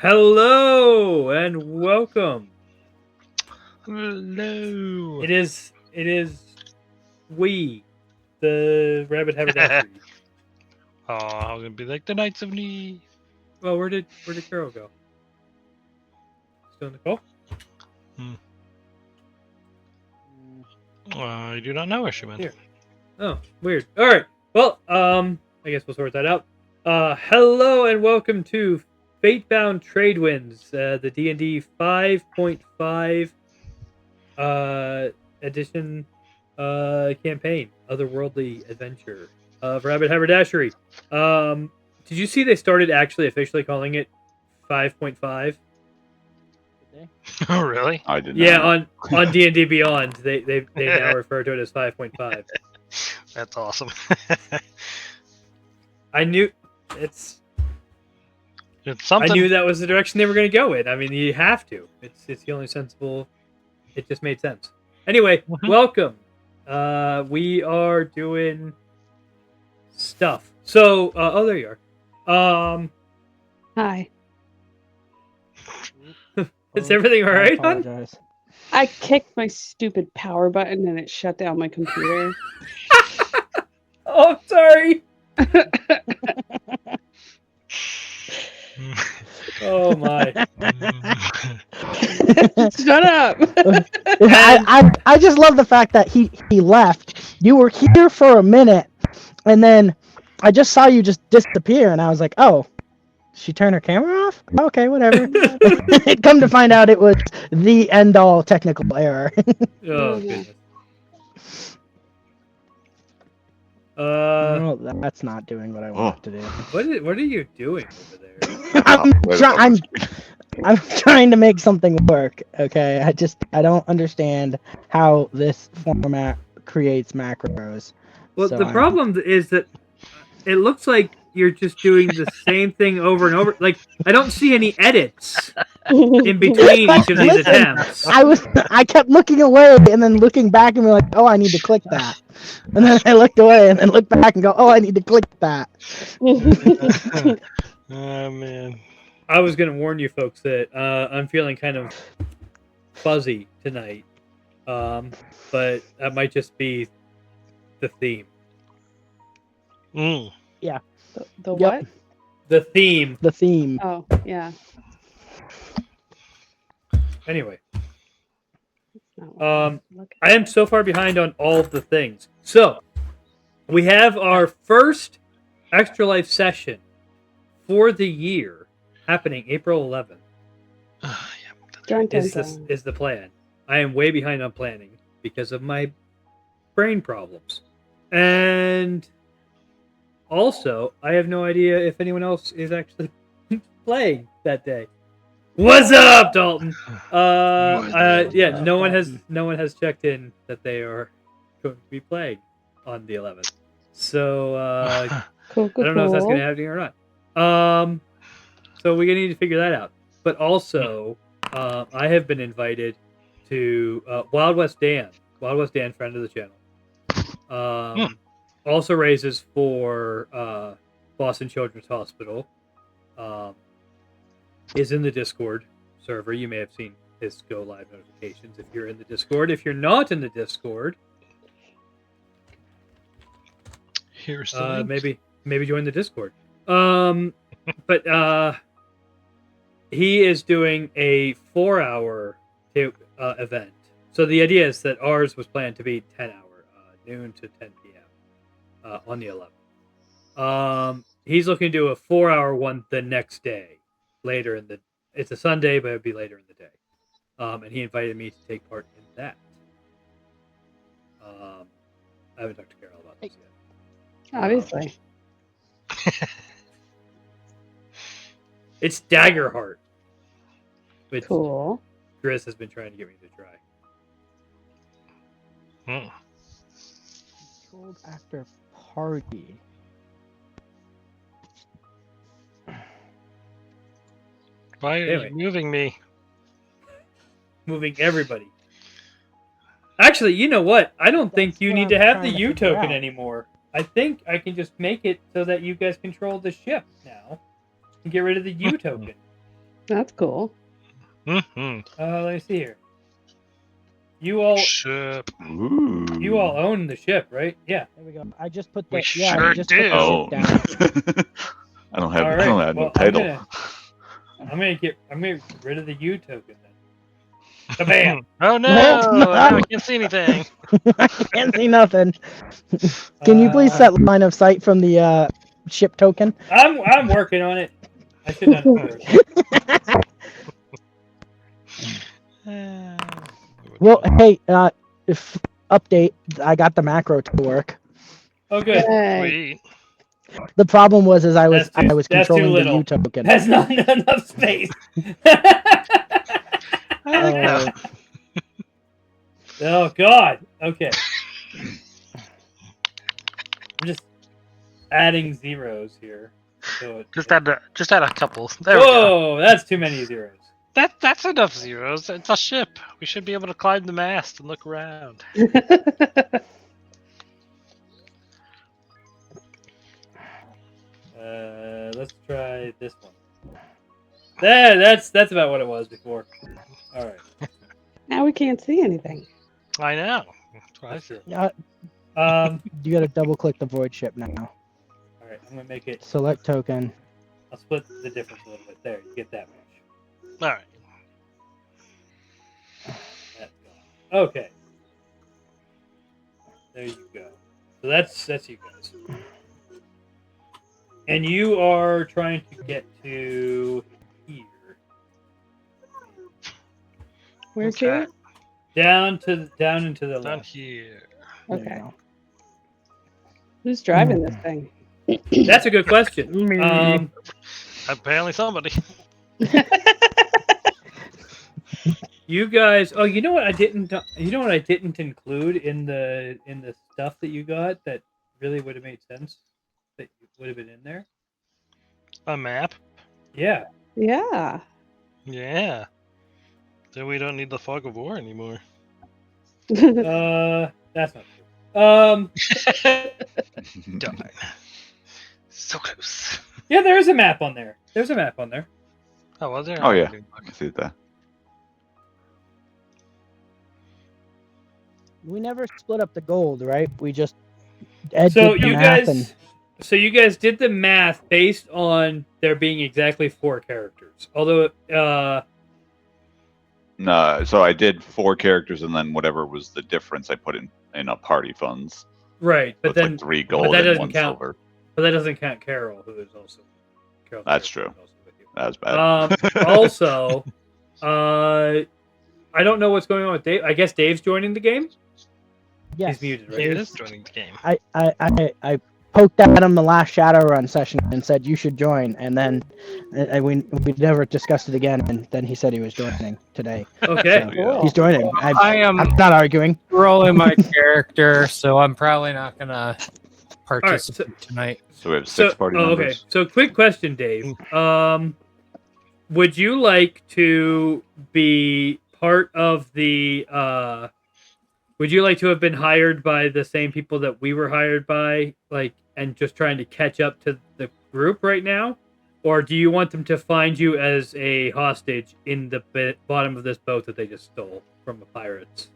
Hello and welcome. Hello. It is we, the rabbit haberdashery. Oh, I was gonna be like the Knights of Knee. Well, where did Carol go? Still in the call? I do not know where she went. Here. Oh, weird. All right. Well, I guess we'll sort that out. Hello and welcome to Fatebound Tradewinds, the D&D 5.5 edition campaign, otherworldly adventure of rabbit haberdashery. Did you see they started actually officially calling it 5.5? Oh, really? I did Yeah, not. on D&D Beyond, they now refer to it as 5.5. That's awesome. I knew It's something. I knew that was the direction they were going to go in. I mean, you have to. It's the only sensible. It just made sense. Anyway, welcome. We are doing stuff. So, oh, there you are. Hi. Is everything all right, I hon? apologize. I kicked my stupid power button and it shut down my computer. Oh, I'm sorry. Oh my. Shut up. I just love the fact that he left. You were here for a minute, and then I just saw you just disappear, and I was like, oh, she turned her camera off? Okay, whatever. Come to find out it was the end-all technical error. Oh goodness. No, that's not doing what I want to do. What are you doing over there? I'm trying to make something work. Okay, I don't understand how this format creates macros. Well, So the problem is that it looks like you're just doing the same thing over and over. Like, I don't see any edits in between each of these attempts. I kept looking away and then looking back and be like, oh, I need to click that. And then I looked away and then looked back and go, oh, I need to click that. Oh man. I was going to warn you folks that I'm feeling kind of fuzzy tonight. But that might just be the theme. Yeah. The what? The theme. The theme. Oh, yeah. Anyway. I am so far behind on all of the things. So, we have our first Extra Life session for the year happening April 11th. Is the plan. I am way behind on planning because of my brain problems. And also, I have no idea if anyone else is actually playing that day. What's up, Dalton? Yeah, no one has checked in that they are going to be playing on the 11th. So Cool. I don't know if that's going to happen or not. So we're going to need to figure that out. But also, I have been invited to Wild West Dan, friend of the channel. Also raises for Boston Children's Hospital. Is in the Discord server. You may have seen his go live notifications if you're in the Discord. If you're not in the Discord, Here's the maybe join the Discord. But he is doing a 4-hour event. So the idea is that ours was planned to be 10-hour, noon to 10 p.m. On the 11th. He's looking to do a 4-hour one the next day. It's a Sunday, but it'd be later in the day. And he invited me to take part in that. I haven't talked to Carol about this yet. Obviously. It's Daggerheart. Which Cool. Chris has been trying to get me to try. Controlled actor party. Why are you moving me? Moving everybody. Actually, you know what? I don't think you need to have the U token anymore. I think I can just make it so that you guys control the ship now and get rid of the U token. That's cool. Mm-hmm. Let me see here. You all Ship. Ooh. own the ship, right? Yeah. There we go. I just put We I sure just do. put the Oh. ship down. I don't have. All I right. don't have no Well, title. I'm gonna get rid of the U token then. Kabam! Oh no! No. Now I can't see anything. I can't see nothing. Can you please set line of sight from the ship token? I'm working on it. I should have done it first. Well, hey, if update, I got the macro to work. Oh, good. Yay. Sweet. The problem was I was That's too controlling the little. U token. That's not enough space. I like Uh, that. Oh God. Okay. I'm just adding zeros here. So it, Just add a couple. There we go. whoa, that's too many zeros. That's enough zeros. It's a ship. We should be able to climb the mast and look around. Let's try this one. There, that's about what it was before. All right. Now we can't see anything. I know. That's what I That's said. true. You gotta double click the void ship now. All right. I'm gonna make it. Select token. I'll split the difference a little bit. There, you get that much. All right. That's gone. Okay. There you go. So that's you guys. And you are trying to get to here. Where's Okay. Down into the Down left. here. There you Okay. go. Who's driving this thing? That's a good question. Apparently somebody. You guys. Oh, you know what I didn't. You know what I didn't include in the stuff that you got that really would have made sense. That would have been in there. A map. Yeah. Yeah. Yeah. Then we don't need the fog of war anymore. That's not true. Darn. So close. Yeah, there is a map on there. There's a map on there. Oh, was there? Oh, yeah. I can see that. We never split up the gold, right? We just Ed So did the you math guys, so you guys did the math based on there being exactly 4 characters. Although, No, so I did 4 characters, and then whatever was the difference, I put in a party funds. right, So but it's then like 3 gold that and doesn't 1 count. silver. But that doesn't count Carol, who is also. Carol's That's character true. is also with you. That was bad. Also, I don't know what's going on with Dave. I guess Dave's joining the game. yes. He's muted, right? He is joining the game. I poked at him the last Shadowrun session and said you should join, and then we never discussed it again. And then he said he was joining today. Okay. So Yeah. he's joining. I am I'm not arguing. rolling my character, so I'm probably not gonna participate tonight. So we have 6 party members. Okay. So, quick question, Dave. Would you like to be part of the? Would you like to have been hired by the same people that we were hired by, like, and just trying to catch up to the group right now, or do you want them to find you as a hostage in the bottom of this boat that they just stole from the pirates?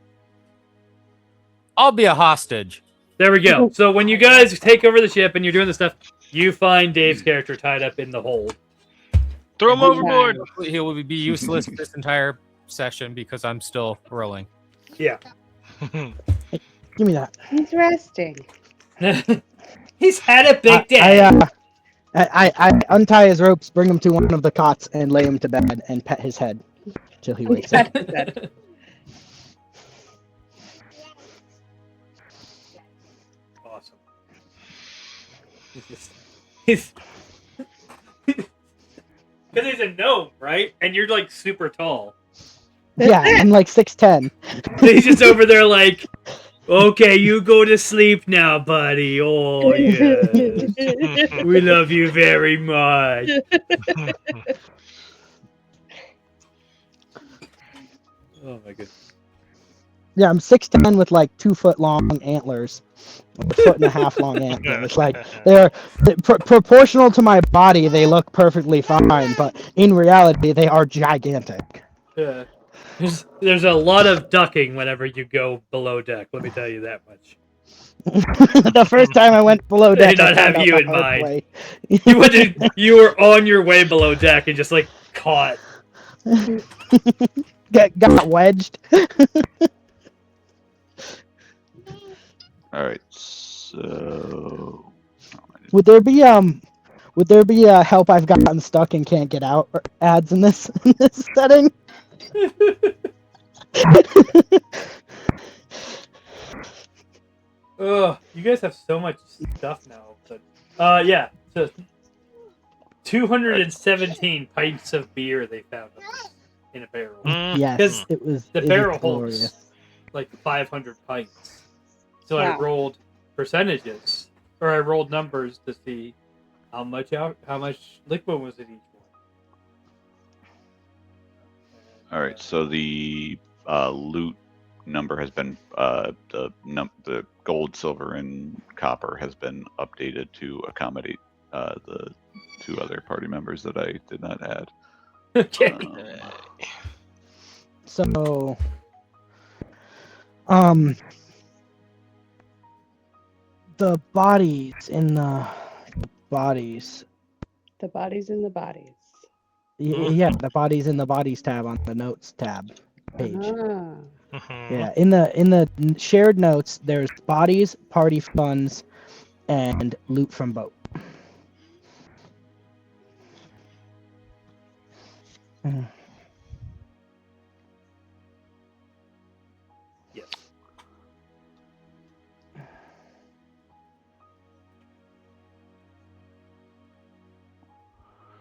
I'll be a hostage. There we go. So when you guys take over the ship and you're doing the stuff, you find Dave's character tied up in the hold. Throw him overboard. He will be useless this entire session because I'm still rolling. Yeah. Give me that. He's resting. He's had a big day. I untie his ropes, bring him to one of the cots, and lay him to bed and pet his head till he wakes up. Awesome. He's because he's a gnome, right? And you're like super tall. Yeah, I'm like 6'10". So he's just over there like, okay, you go to sleep now, buddy. Oh yeah, we love you very much. Oh my goodness. Yeah, I'm 6'10" with like 2-foot long antlers, a 1.5 long antlers. Like they're proportional to my body. They look perfectly fine, but in reality, they are gigantic. Yeah. There's a lot of ducking whenever you go below deck. Let me tell you that much. The first time I went below They deck, did I not found have out you the in hard mind. way. You were on your way below deck and just like caught. Got wedged. All right. So Would there be help I've gotten stuck and can't get out or ads in this setting? Ugh, you guys have so much stuff now. But yeah, so 217 pints of beer they found in a barrel. Yes, Because it was. The it barrel was holds glorious. like 500 pints. So I Wow. rolled percentages, or I rolled numbers to see how much liquid was in each one. all right. So the loot number has been the gold, silver, and copper has been updated to accommodate the 2 other party members that I did not add. Okay. So, the bodies in the bodies. The bodies in the bodies. Yeah, the bodies in the bodies tab on the notes tab page. Ah. Yeah, in the shared notes, there's bodies, party funds, and loot from boat. Yes.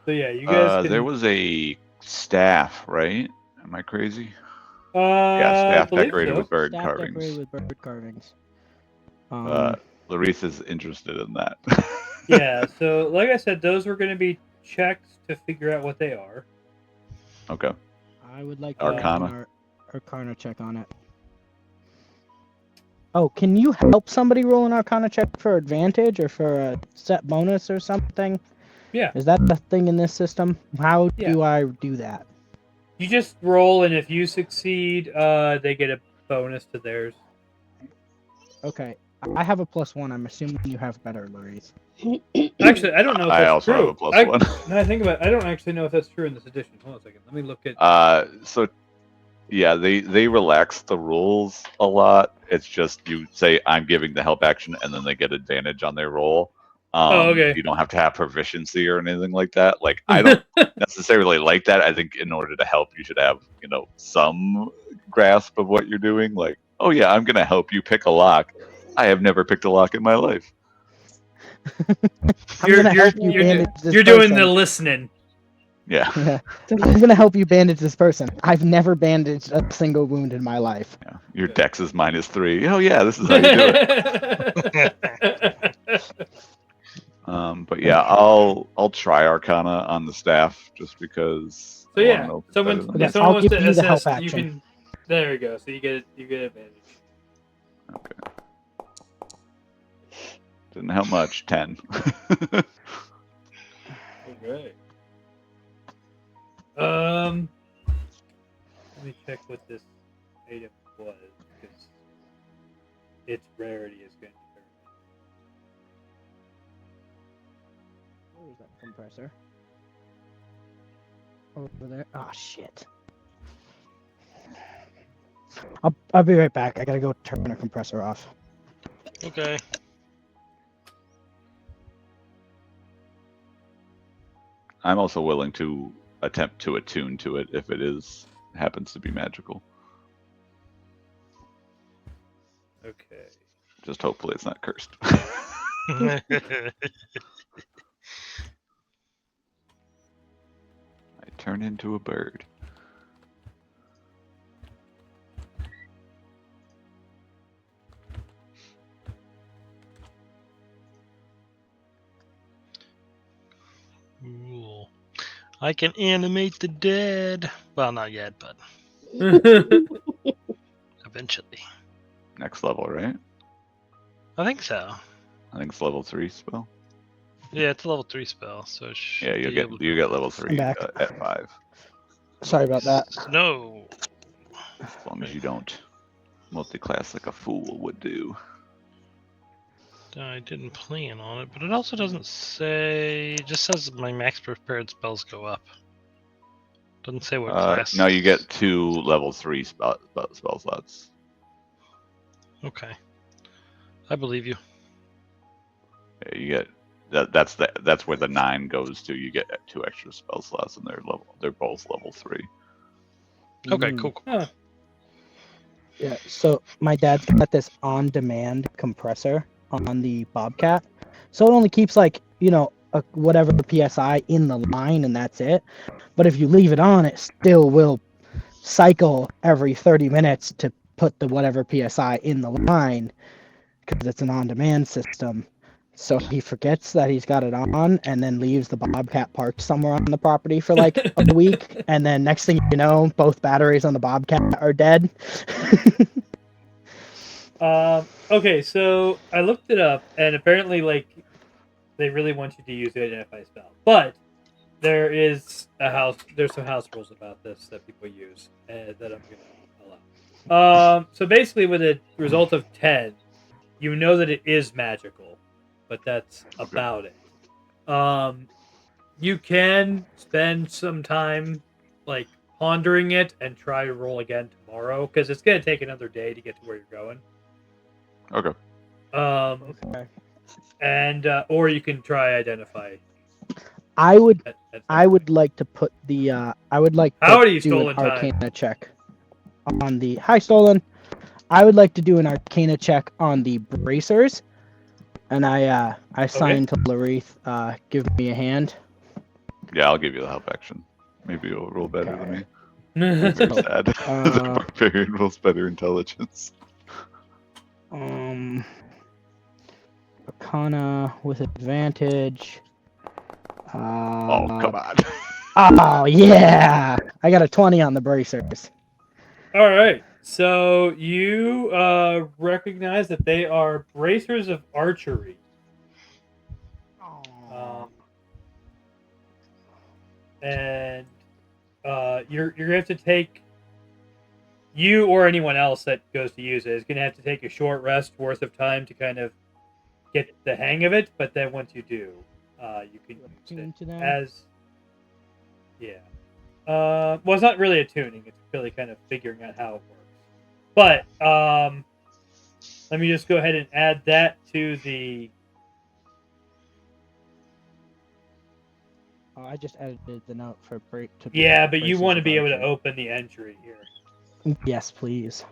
So yeah, you guys can. There was a staff, right? Am I crazy? Yeah, Yeah, staff believe decorated so. with bird Staff carvings. decorated with bird carvings. Larissa's interested in that. Yeah, so like I said, those were going to be checks to figure out what they are. Okay. I would like to Arcana. do an Arcana check on it. Oh, can you help somebody roll an Arcana check for advantage or for a set bonus or something? Yeah. Is that the thing in this system? How Yeah. do I do that? You just roll, and if you succeed, they get a bonus to theirs. Okay. I have a +1. I'm assuming you have better, Larice. Actually, I don't know if that's I also true. have a +1. Now I think about it, I don't actually know if that's true in this edition. Hold on a second. Let me look at. So yeah, they relax the rules a lot. It's just you say I'm giving the help action, and then they get advantage on their roll. Okay. You don't have to have proficiency or anything like that. Like I don't necessarily like that. I think in order to help, you should have some grasp of what you're doing. Like, oh yeah, I'm gonna help you pick a lock. I have never picked a lock in my life. I'm gonna help you bandage this You're doing person. the listening. Yeah. Yeah. I'm gonna help you bandage this person. I've never bandaged a single wound in my life. Yeah. Your dex is -3. Oh yeah, this is how you do it. But yeah, I'll try Arcana on the staff just because. So I wanna yeah, know if it's someone better than Yeah, if someone I'll wants give to you the help assess, you action. can. There you go. So you get advantage. Okay. Didn't help much. 10. Okay. Let me check what this item was because its rarity is going to determine. Where's that compressor? Over there. Oh shit. I'll be right back. I gotta go turn the compressor off. Okay. I'm also willing to attempt to attune to it if it happens to be magical. Okay. Just hopefully it's not cursed. I turn into a bird. Cool. I can animate the dead. Well, not yet, but eventually. Next level, right? I think so. I think it's level 3 spell. Yeah, it's a level 3 spell, so it should Yeah, you be get able you get level 3 back. at 5, Sorry about that. No. as long as you don't multi-class like a fool would do. I didn't plan on it, but it also doesn't say. It just says my max prepared spells go up. Doesn't say what class. No, you get 2 level 3 spell slots. Okay. I believe you. Yeah, you get that's where the 9 goes to. You get 2 extra spell slots, and they're both level 3. Okay, Mm. cool. Huh. Yeah, so my dad's got this on-demand compressor on the Bobcat, so it only keeps like whatever the psi in the line, and that's it. But if you leave it on, it still will cycle every 30 minutes to put the whatever psi in the line because it's an on-demand system. So he forgets that he's got it on, and then leaves the Bobcat parked somewhere on the property for like a week, and then next thing you know, both batteries on the Bobcat are dead. Okay, so I looked it up, and apparently, like, they really want you to use the identify spell, but there's some house rules about this that people use that I'm gonna allow. So basically, with a result of 10, you know that it is magical, but that's Okay. about it. You can spend some time like pondering it and try to roll again tomorrow because it's gonna take another day to get to where you're going. Okay. Okay. And or you can try identify. I would At some I would point. like to put the I would like to Howdy, do an stolen time. Arcana check on the Hi Stolen. I would like to do an Arcana check on the bracers, and I signed to Larith. Give me a hand. Yeah, I'll give you the help action. Maybe you'll roll better than me. Let's You're go. sad. The barbarian rolls better intelligence. Arcana with advantage. Oh, come on. Oh yeah! I got a 20 on the bracers. All right. So you recognize that they are bracers of archery. And you're gonna have to take, you or anyone else that goes to use it is gonna have to take a short rest worth of time to kind of get the hang of it. But then once you do, you can use To it them. as well, it's not really a tuning; it's really kind of figuring out how it works. But let me just go ahead and add that to the. I just edited the note for break. Yeah, but you bracers want to of be able to archery. open the entry here. Yes, please.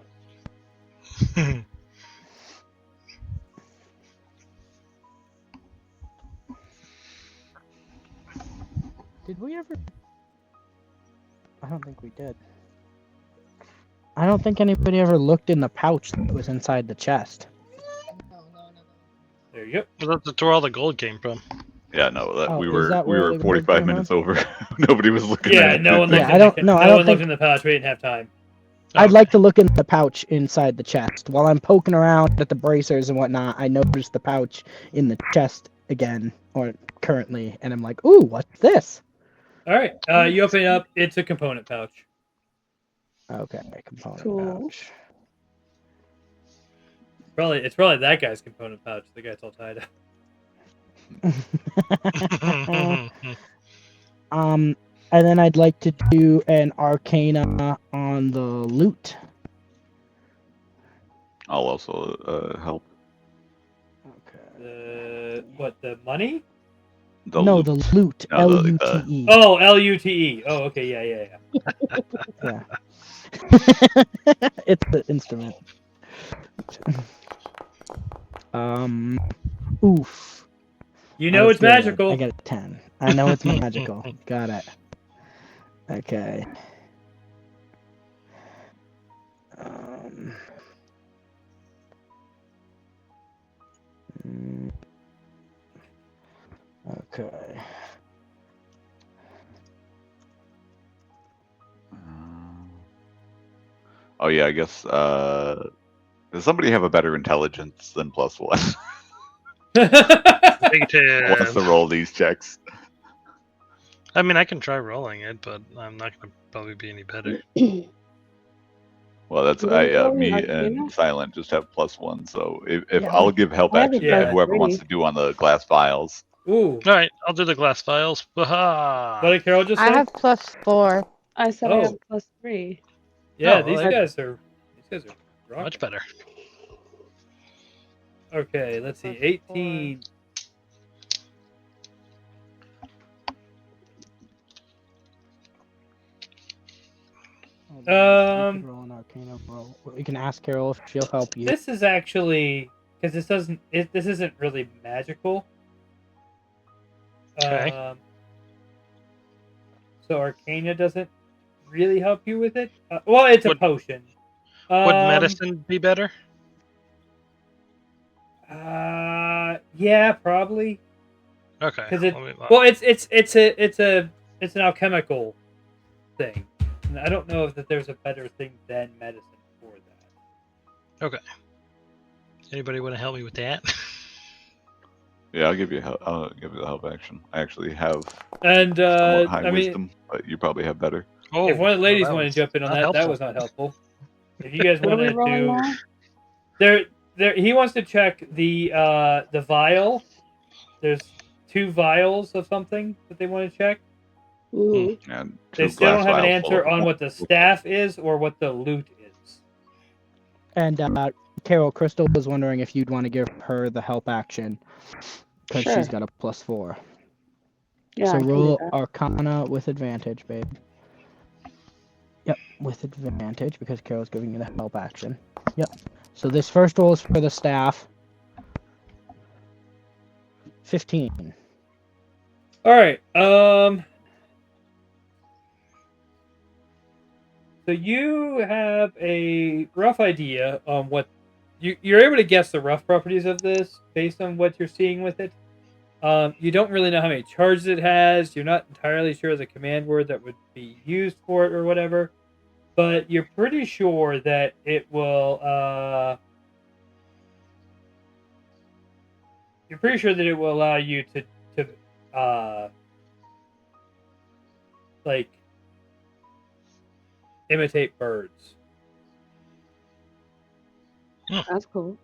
Did we ever? I don't think we did. I don't think anybody ever looked in the pouch that was inside the chest. There you go. Well, that's where all the gold came from. Yeah, no, Oh, we is were that we where were the gold 45 came minutes from? over. Nobody was looking Yeah, at it. no one did looked. they? Yeah, I don't- no, I No don't one looked think- in the pouch. We didn't have time. I'd Okay. like to look in the pouch inside the chest. While I'm poking around at the bracers and whatnot, I noticed the pouch in the chest again, or currently, and I'm like, ooh, what's this? All right, you open it up. It's a component pouch. Okay, component Cool. pouch. It's probably that guy's component pouch. The guy's all tied up. And then I'd like to do an Arcana on the Lute. I'll also help. Okay. The money? No, Loot. the Lute. No, the- Lute. Oh, Lute. Oh, okay, yeah. Yeah. It's the instrument. Oof. You know That's it's good. magical. I got a 10. I know it's magical. Got it. Okay. Okay. Oh yeah, I guess. Does somebody have a better intelligence than +1? Wants Negative. to roll these checks. I mean, I can try rolling it, but I'm not going to probably be any better. Well, that's What are you rolling, me Arcana? and Silent just have +1. So if Yeah. I'll give help I have a action Yeah. to whoever wants to +3. do on the glass vials. Ooh, All right, I'll do the glass vials. Baha! what did Carol just say? I have +4. I said I have Oh. +3. Yeah, Oh, these well, guys are rocking. much better. Okay, let's see. +4. 18. You could roll an Arcana roll. You can ask Carol if she'll help you. This is actually because this isn't really magical. Okay. So Arcana doesn't really help you with it. Well, it's a Would- potion. Would medicine be better? Yeah, probably. Okay. Because it. let me- Well, it's an alchemical thing. And I don't know if that there's a better thing than medicine for that. Okay. Anybody want to help me with that? Yeah, I'll give you the help action. I actually have And somewhat high I mean, wisdom, but you probably have better. Oh, if one of the ladies that wanted was to jump in on not that, helpful. that was not helpful. If you guys What are we want to rolling do, now? he wants to check the vial. There's 2 vials of something that they want to check. Ooh. And They 2 still glass don't have an vials full answer of- on what the staff is or what the loot is. And Carol, Crystal was wondering if you'd want to give her the help action because Sure. she's got a +4. Yeah, So I can do roll that. Arcana with advantage, babe. Yep, with advantage because Carol's giving you the help action. Yep. So this first roll is for the staff. 15. All right. So you have a rough idea on what you're able to guess the rough properties of this based on what you're seeing with it. You don't really know how many charges it has. You're not entirely sure of the command word that would be used for it or whatever, but you're pretty sure that it will. You're pretty sure that it will allow you to like imitate birds. That's cool.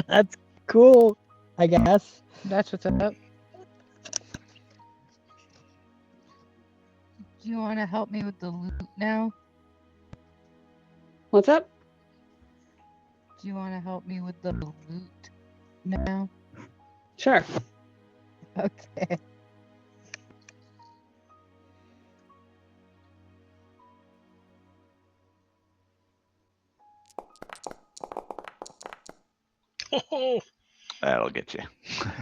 That's cool, I guess. That's what's up. Do you want to help me with the loot now? What's up? Do you want to help me with the loot now? Sure. Okay. Oh, That'll get you.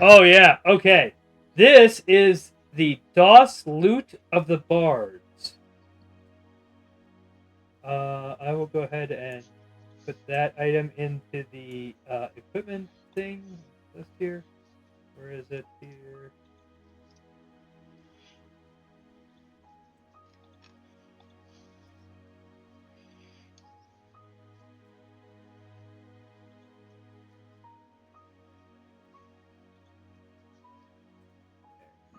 Oh yeah, okay. This is the DOS Lute of the Bards. I will go ahead and put that item into the equipment thing list here. Where is it here?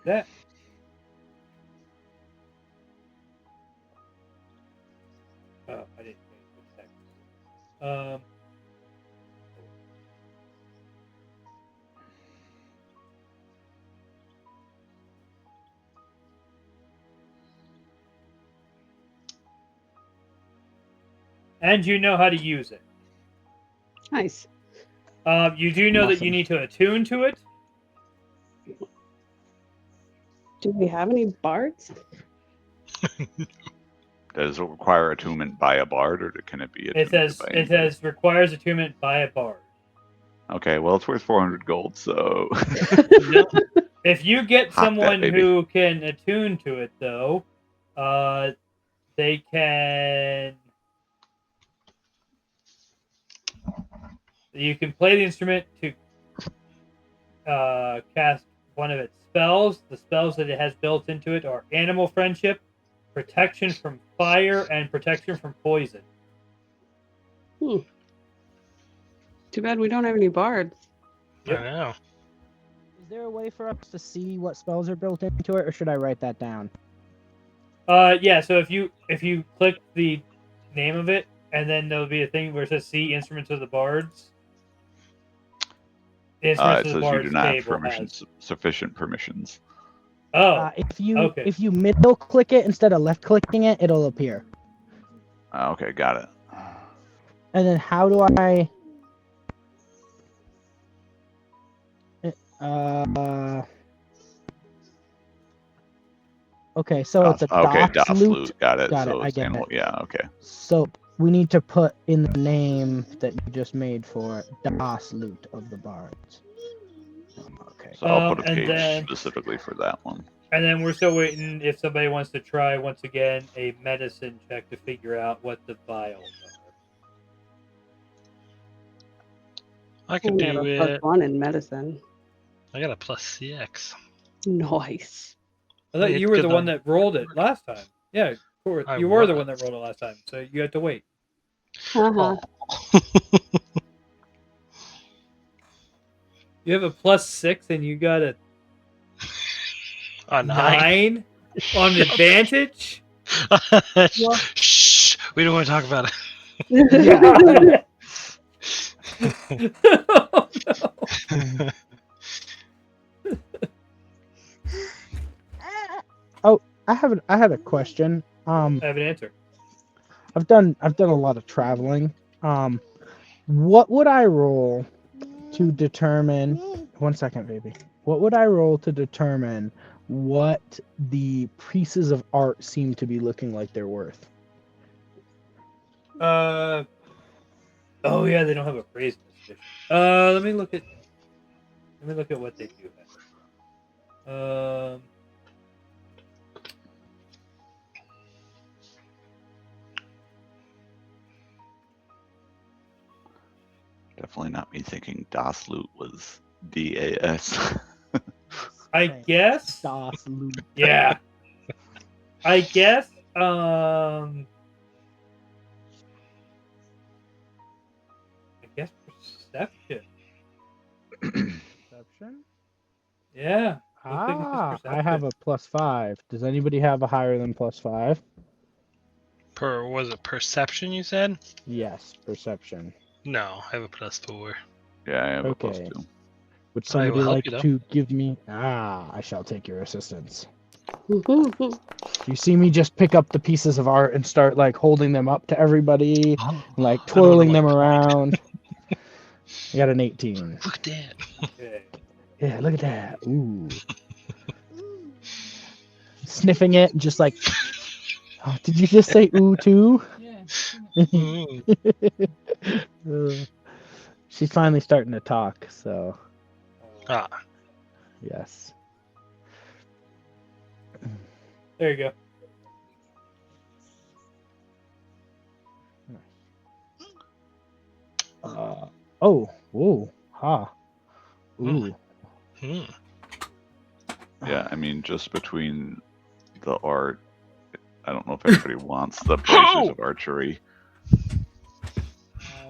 That. Oh, I didn't change the text. And you know how to use it. Nice. You do know that you Awesome. need to attune to it. Do we have any bards? Does it require attunement by a bard, or can it be attuned by It anybody? says requires attunement by a bard. Okay, well, it's worth 400 gold, so... If you get Hot that someone baby. who can attune to it, though, they can. You can play the instrument to cast one of its spells. The spells that it has built into it are Animal Friendship, protection from fire, and protection from poison. Too bad we don't have any bards. Yep. I know. Is there a way for us to see what spells are built into it, or should I write that down? Yeah. So if you click the name of it, and then there'll be a thing where it says "See Instruments of the Bards." The Instruments It of the says you do Bards not have table permissions, sufficient permissions. Oh, okay. If you middle click it instead of left clicking it, it'll appear. Okay, got it. And then how do I? Okay, so it's a DOS loot. loot. Got it. Got So it, I it's get animal. it. Yeah. Okay. So we need to put in the name that you just made for it, DOS loot of the bards. Okay. So I'll put a and page then- specifically for that one. And then we're still waiting if somebody wants to try once again a medicine check to figure out what the vials I can We have do a it. +1 in medicine. I got a plus CX. Nice. are. I thought It's you were good the one that- that rolled it last time. Yeah, of course. I You were the was. one that rolled it last time, so you had to wait. Uh-huh. You have a +6 and you got a A 9. 9 on advantage? Shh. We don't want to talk about it. Oh, no. I had a question. I have an answer. I've done a lot of traveling. What would I roll to determine? 1 second, baby. What would I roll to determine what the pieces of art seem to be looking like they're worth? Oh yeah, they don't have a phrase in this edition. Let me look at what they do have. Definitely not me thinking DOS loot was DAS. I guess. DOS loot. Yeah. I guess. Perception. Perception? Yeah. Looks like it's just I have a +5. Does anybody have a higher than +5? Was it perception you said? Yes, perception. No, I have a +4. Yeah, I have a Okay. +2. Would I will somebody help like you, though. to give me? I shall take your assistance. You see me just pick up the pieces of art and start like holding them up to everybody, like twirling them around. I got an 18. Look at that. Okay. Yeah, look at that. Ooh. Sniffing it, just like. Oh, did you just say ooh too? Mm. She's finally starting to talk, so Ah, yes. There you go. Oh, whoa, ha. Ooh. hmm. Yeah, I mean, just between the art, I don't know if anybody wants the bracers of archery.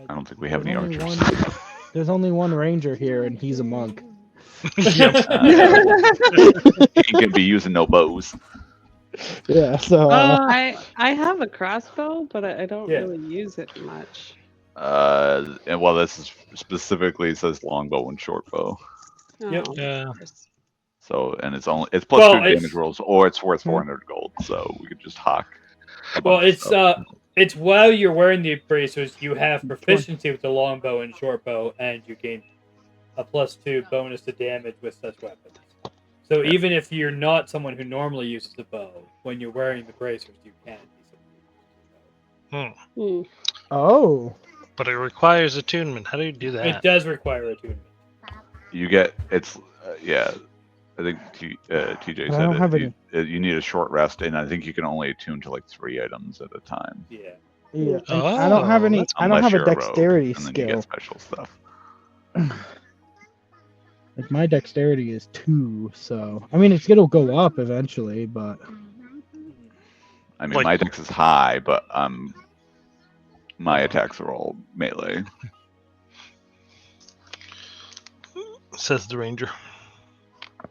I don't think we have any There's only archers. There's only one ranger here, and he's a monk. Yep. He can be using no bows. Yeah, so I have a crossbow, but I don't Yeah. really use it much. And well, this is specifically says longbow and shortbow. Yep. Oh, Yeah. So, and it's plus Well, 2 it's- damage rolls, or it's worth 400 gold. So we could just hawk. a Well, bunch of stuff. it's while you're wearing the bracers, you have proficiency with the longbow and shortbow, and you gain a +2 bonus to damage with such weapons. So even if you're not someone who normally uses the bow, when you're wearing the bracers, you can be someone who uses the bow. oh, But it requires attunement. How do you do It that? does require attunement. You get yeah. I think TJ I don't said have you need a short rest, and I think you can only attune to like 3 items at a time. Yeah. yeah. And I don't have Oh, any. that's- I don't Unless have a you're rogue, dexterity and then you skill. get special stuff. Like my dexterity is 2, so I mean it'll go up eventually, but I mean, Like- my dex is high, but my attacks are all melee. Says the ranger.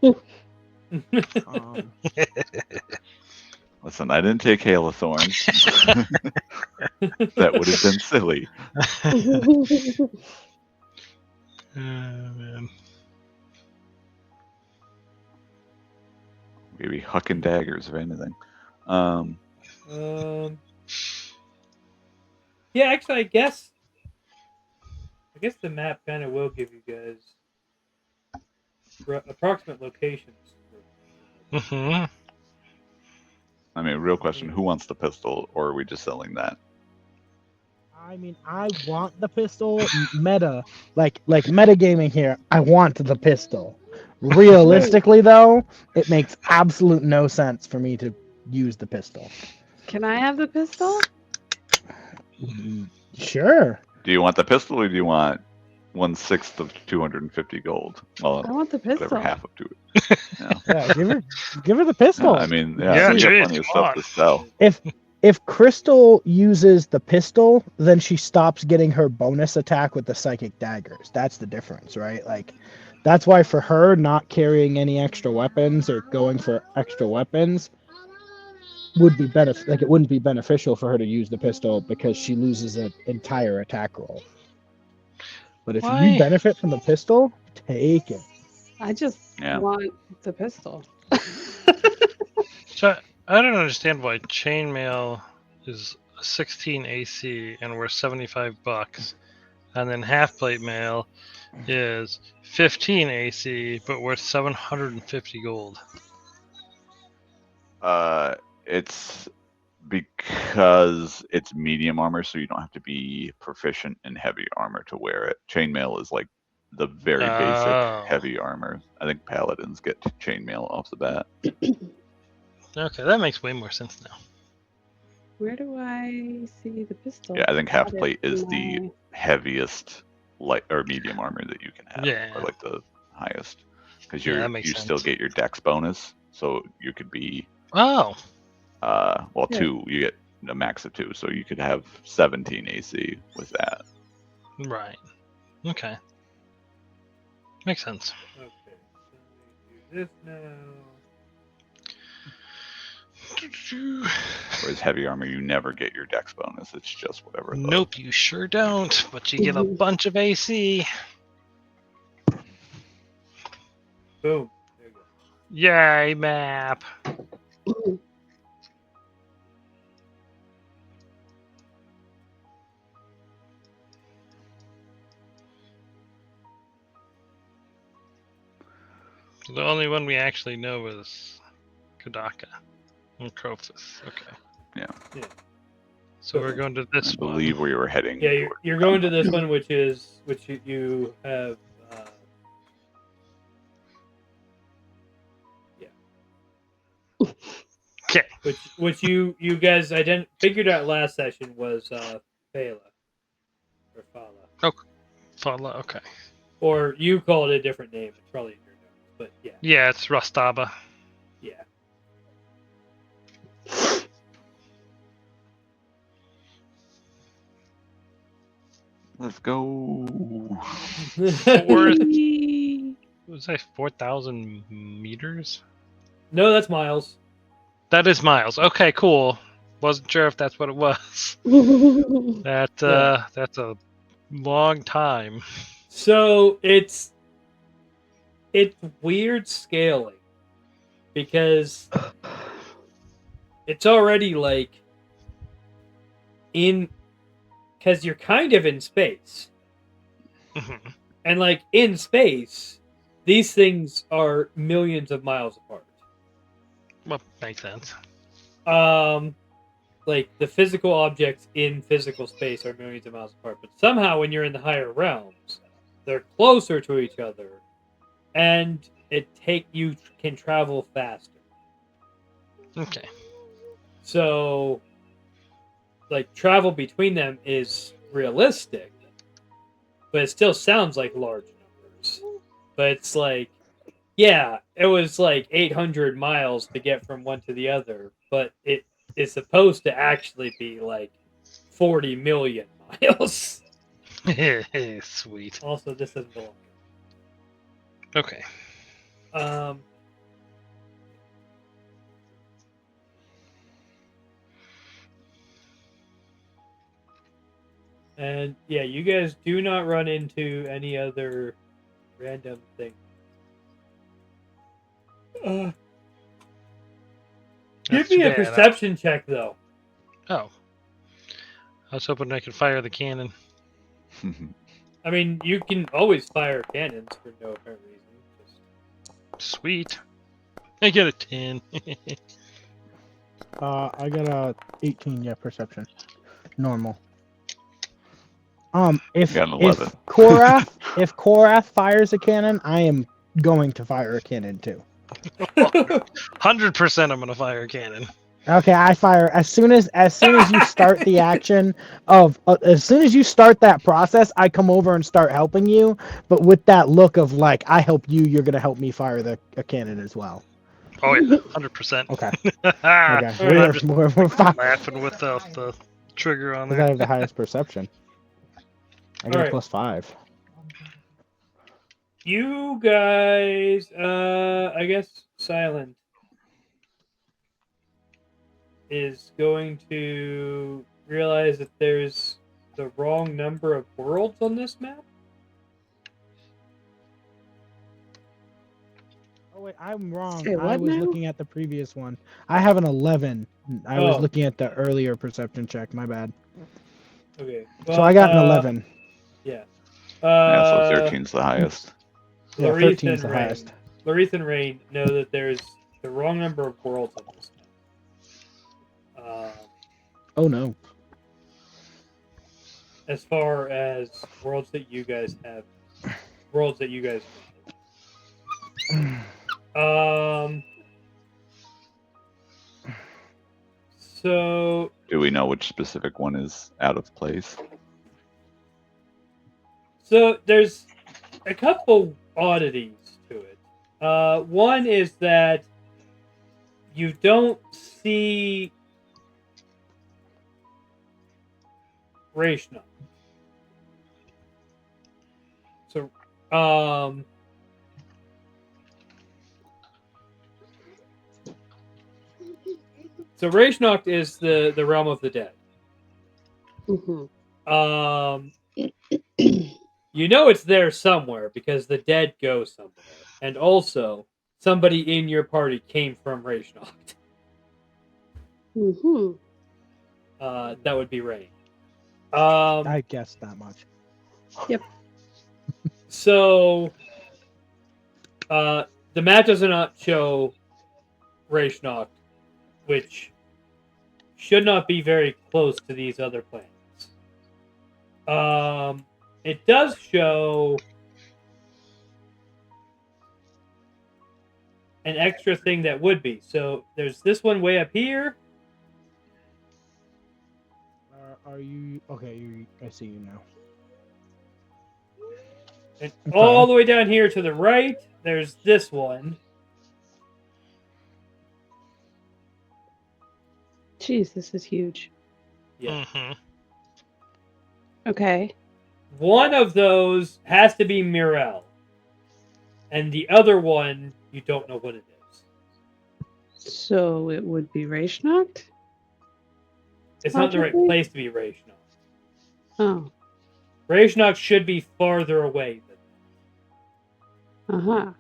Um, Listen, I didn't take Hail of Thorns. That would have been silly. Man. Maybe hucking daggers, if anything. Yeah, actually, I guess the map kind of will give you guys approximate locations. Mm-hmm. I mean, real question: who wants the pistol, or are we just selling that? I mean, I want the pistol. Meta, like metagaming here. I want the pistol. Realistically, though, it makes absolute no sense for me to use the pistol. Can I have the pistol? Sure. Do you want the pistol, or do you want 1/6 of 250 gold? Well, I want the pistol. whatever, half of two. Yeah. Yeah, give her the pistol. I mean, Yeah, we got jeez, plenty of come stuff on. to sell. If Crystal uses the pistol, then she stops getting her bonus attack with the psychic daggers. That's the difference, right? Like, that's why for her not carrying any extra weapons or going for extra weapons would be it wouldn't be beneficial for her to use the pistol because she loses an entire attack roll. But if Why? you benefit from the pistol, take it. I just Yeah. want the pistol. So I don't understand why chainmail is 16 AC and we're $75, and then half plate mail is 15 AC but worth 750 gold. It's because it's medium armor, so you don't have to be proficient in heavy armor to wear it. Chainmail is like the very Oh. basic heavy armor. I think paladins get chainmail off the bat. Okay, that makes way more sense now. Where do I see the pistol? Yeah, I think half Added plate is to the my- heaviest light or medium armor that you can have, Yeah. or like the highest, because Yeah, you that makes still sense. get your dex bonus, so you could be Oh, Yeah. 2. You get a max of 2, so you could have 17 AC with that. right. Okay. Makes sense. Okay, so let me do this now. Whereas heavy armor, you never get your dex bonus. It's just whatever. Nope, you sure don't, but you get a bunch of AC. Boom. There you go. Yay, map. The only one we actually know is Kadaka and Crofus. Okay. Yeah. Yeah. So we're going to I this one. believe we were heading. Yeah, towards you're going to this one, which you have. Okay. Which you guys figured out last session was Phala or Fala, Fala, okay. or you called it a different name. It's probably in your notes, but yeah, Yeah, it's Rastaba. yeah. Let's go. Fourth. Was that 4,000 meters? No, that's miles. That is miles. Okay, cool. Wasn't sure if that's what it was. That's a long time. So it's weird scaling because it's already like because you're kind of in space, Mhm. and like in space, these things are millions of miles apart. Well, makes sense. Like the physical objects in physical space are millions of miles apart, but somehow when you're in the higher realms, they're closer to each other, and you can travel faster. Okay. So, like travel between them is realistic, but it still sounds like large numbers. But it's like, yeah, it was like 800 miles to get from one to the other, but is supposed to actually be like 40 million miles. Sweet. Also, this isn't the Okay. longer. And yeah, you guys do not run into any other random thing. Give That's me too a bad. perception check, though. Oh. I was hoping I could fire the cannon. I mean, you can always fire cannons for no apparent reason. Sweet. I get a 10. I got a 18. Yeah, perception. Normal. If Got an 11. if Korath fires a cannon, I am going to fire a cannon too. 100% I'm gonna fire a cannon. Okay, I fire as soon as you start the action of as soon as you start that process, I come over and start helping you, but with that look of like I help you, you're gonna help me fire a cannon as well. Oh yeah, 100%. Okay. I'm Okay. just We're fine. laughing with the trigger on Because I there. have the highest perception. I got Alright. a +5. You guys, I guess Silent is going to realize that there's the wrong number of worlds on this map. Oh wait, I'm wrong. Say I what was now? looking at the previous one. I have an 11. I was Oh. looking at the earlier perception check. My bad. Okay. So I got an 11. Yeah. Yeah, so 13's the highest. Yeah, Larith 13's the and Rain. highest. Larith and Rain know that there's the wrong number of worlds on this map. Oh no. As far as worlds that you guys have, worlds that you guys have. So Do we know which specific one is out of place? So there's a couple oddities to it. One is that you don't see Rashna. So, so Rashnocht is the realm of the dead. Mhm. You know it's there somewhere because the dead go somewhere, and also somebody in your party came from Rashnocht. Mhm. That would be Rain. I guessed that much. So, the map does not show Rashnocht, which should not be very close to these other planets. It does show an extra thing that would be. So there's this one way up here. Are you okay? I see you now. And Okay. all the way down here to the right, there's this one. Jeez, this is huge. Yeah. Mm-hmm. Okay. One of those has to be Mirel. And the other one, you don't know what it is. So it would be Rashnocht? It's not the right Logically? place to be Rashnocht. Oh. Rashnocht should be farther away than that. Uh-huh.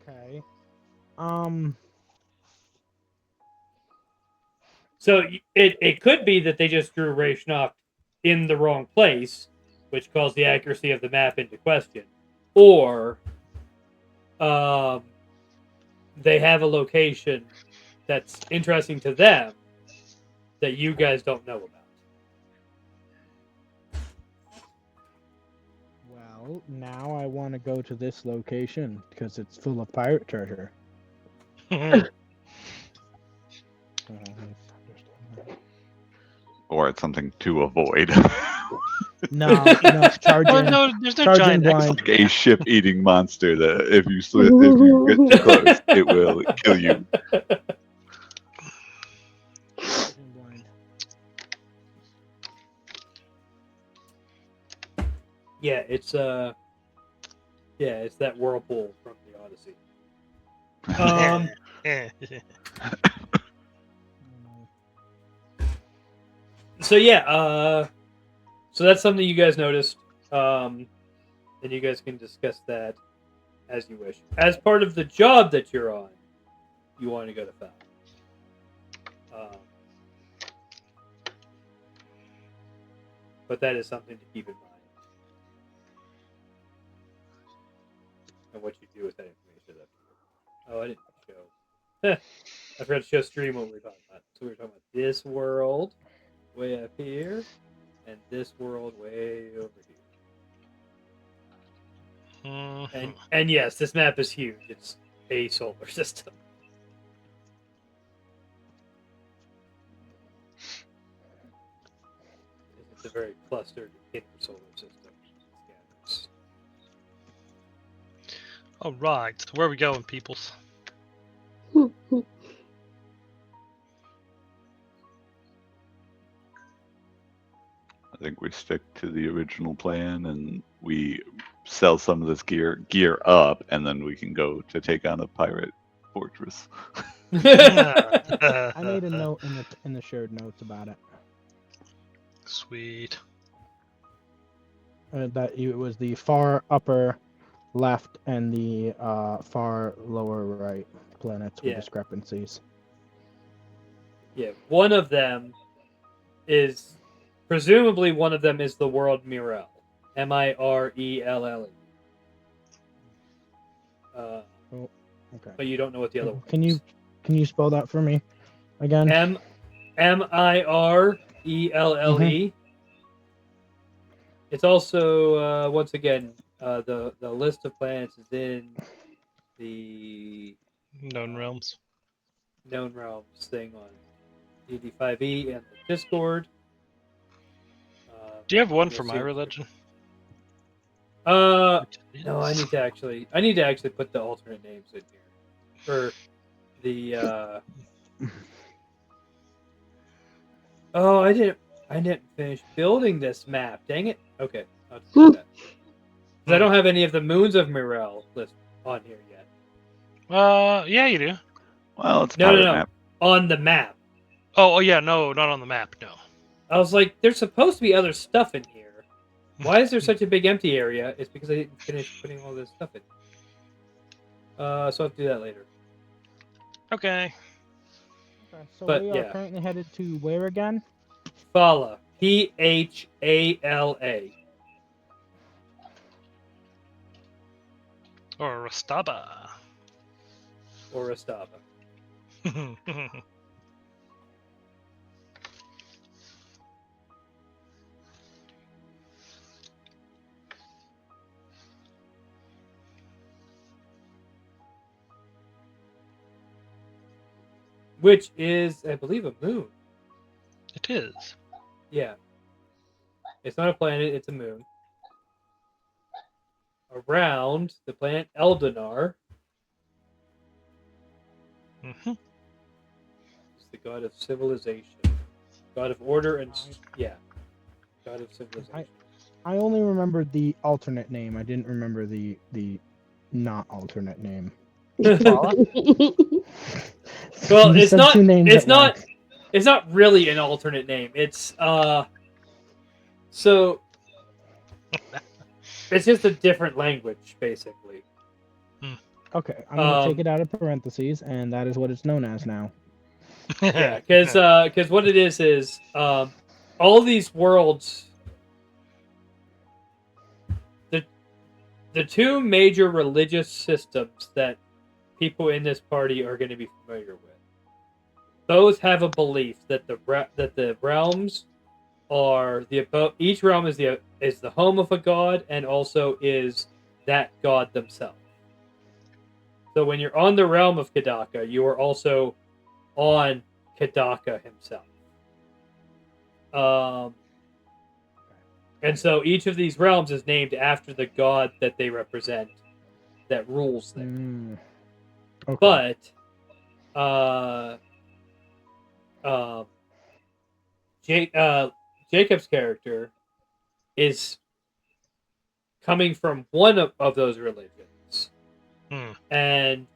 Okay. So it could be that they just drew Rashnocht in the wrong place, which calls the accuracy of the map into question. Or they have a location that's interesting to them that you guys don't know about. Well, now I want to go to this location because it's full of pirate treasure. Or it's something to avoid. No, charging. There's no Charging giant blind. X. Like a ship-eating monster that if you get too close, it will kill you. Charging blind. Yeah, it's it's that whirlpool from the Odyssey. So yeah, so that's something you guys noticed, and you guys can discuss that as you wish. As part of the job that you're on, you want to go to Foul. But that is something to keep in mind. And what you do with that information is up to you. Oh, I didn't show. I forgot to show stream what we were talking about. So we were talking about this world way up here, and this world way over here. And yes, this map is huge. It's a solar system. It's a very clustered inner solar system. Scanners. All right, so where are we going, peoples? I think we stick to the original plan and we sell some of this gear up, and then we can go to take on a pirate fortress. I made a note in the shared notes about it. Sweet. That it was the far upper left and the far lower right planets with discrepancies. Yeah, one of them is presumably the world Mirelle. Mirelle. Okay. But you don't know what the other one Can is. you spell that for me again? Mirelle. Mm-hmm. It's also once again the list of planets is in the Known realms. known realms thing on DD5E and the Discord. Do you have one you'll for see my it. religion? No, I need to actually put the alternate names in here for the. Oh, I didn't finish building this map. Dang it. Okay, I'll just do that. 'Cause I don't have any of the moons of Mirelle list on here yet. Yeah, you do. Well, it's a No, pirate no, no. map. On the map. Oh, yeah, no, not on the map, no. I was like, there's supposed to be other stuff in here. Why is there such a big empty area? It's because I didn't finish putting all this stuff in. So I'll have to do that later. Okay. So But, we are currently headed to where again? Phala. Phala. Or Rastaba. Or Rastava. Which is, I believe, a moon. It is. Yeah. It's not a planet, it's a moon. Around the planet Eldonar. Mm-hmm. It's the god of civilization. God of order and... God of civilization. I only remembered the alternate name. I didn't remember the not alternate name. Well, You it's said not. two names It's at not. once. It's not really an alternate name. It's So it's just a different language, basically. Okay, I'm gonna take it out of parentheses, and that is what it's known as now. Yeah, because what it is all these worlds. The two major religious systems that people in this party are going to be familiar with. Those have a belief that the realms are each realm is the home of a god and also is that god themselves. So when you're on the realm of Kadaka, you are also on Kadaka himself. And so each of these realms is named after the god that they represent that rules them. Okay. But Jacob's character is coming from one of those religions. And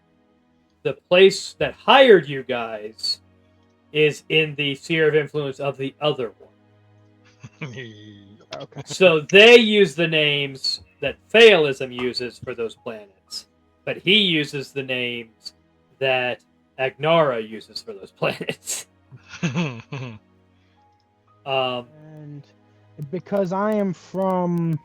the place that hired you guys is in the sphere of influence of the other one. Okay. So they use the names that Phaealism uses for those planets, but he uses the names that Agnara uses for those planets. And because I am from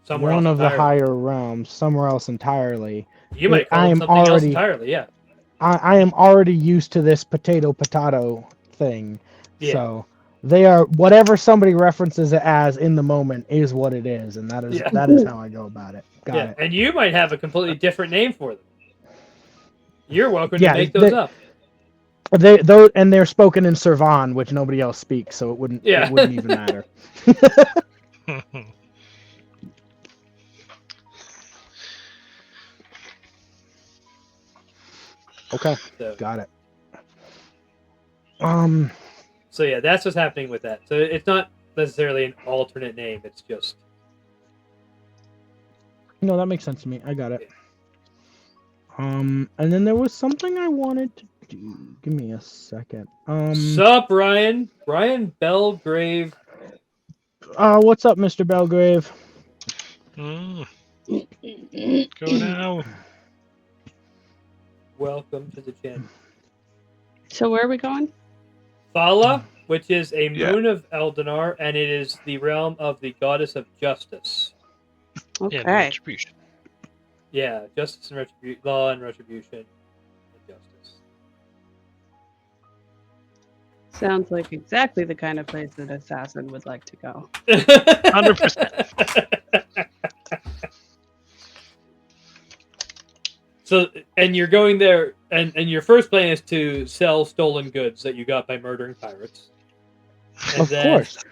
Somewhere one else of the entirely. higher realms, somewhere else entirely, You might call I it am something else already- entirely, yeah. I am already used to this potato thing. Yeah. So they are whatever somebody references it as in the moment is what it is, and that is Yeah. that is how I go about it. Got it. And you might have a completely different name for them. You're welcome Yeah, to make those up. They're spoken in Servan, which nobody else speaks, so it wouldn't even matter. Okay, So, got it. so yeah, that's what's happening with that. So it's not necessarily an alternate name. It's just No, that makes sense to me. I got it. And then there was something I wanted to do. Give me a second. Sup, Ryan? Ryan Belgrave. What's up, Mr. Belgrave? Go now. Welcome to the channel. So where are we going? Thala, which is a Yeah. moon of Eldinar, and it is the realm of the goddess of justice. Okay. And retribution. Yeah, justice and retribution, law and retribution, and justice. Sounds like exactly the kind of place that Assassin would like to go. 100%. So, and you're going there, and your first plan is to sell stolen goods that you got by murdering pirates. And Of course.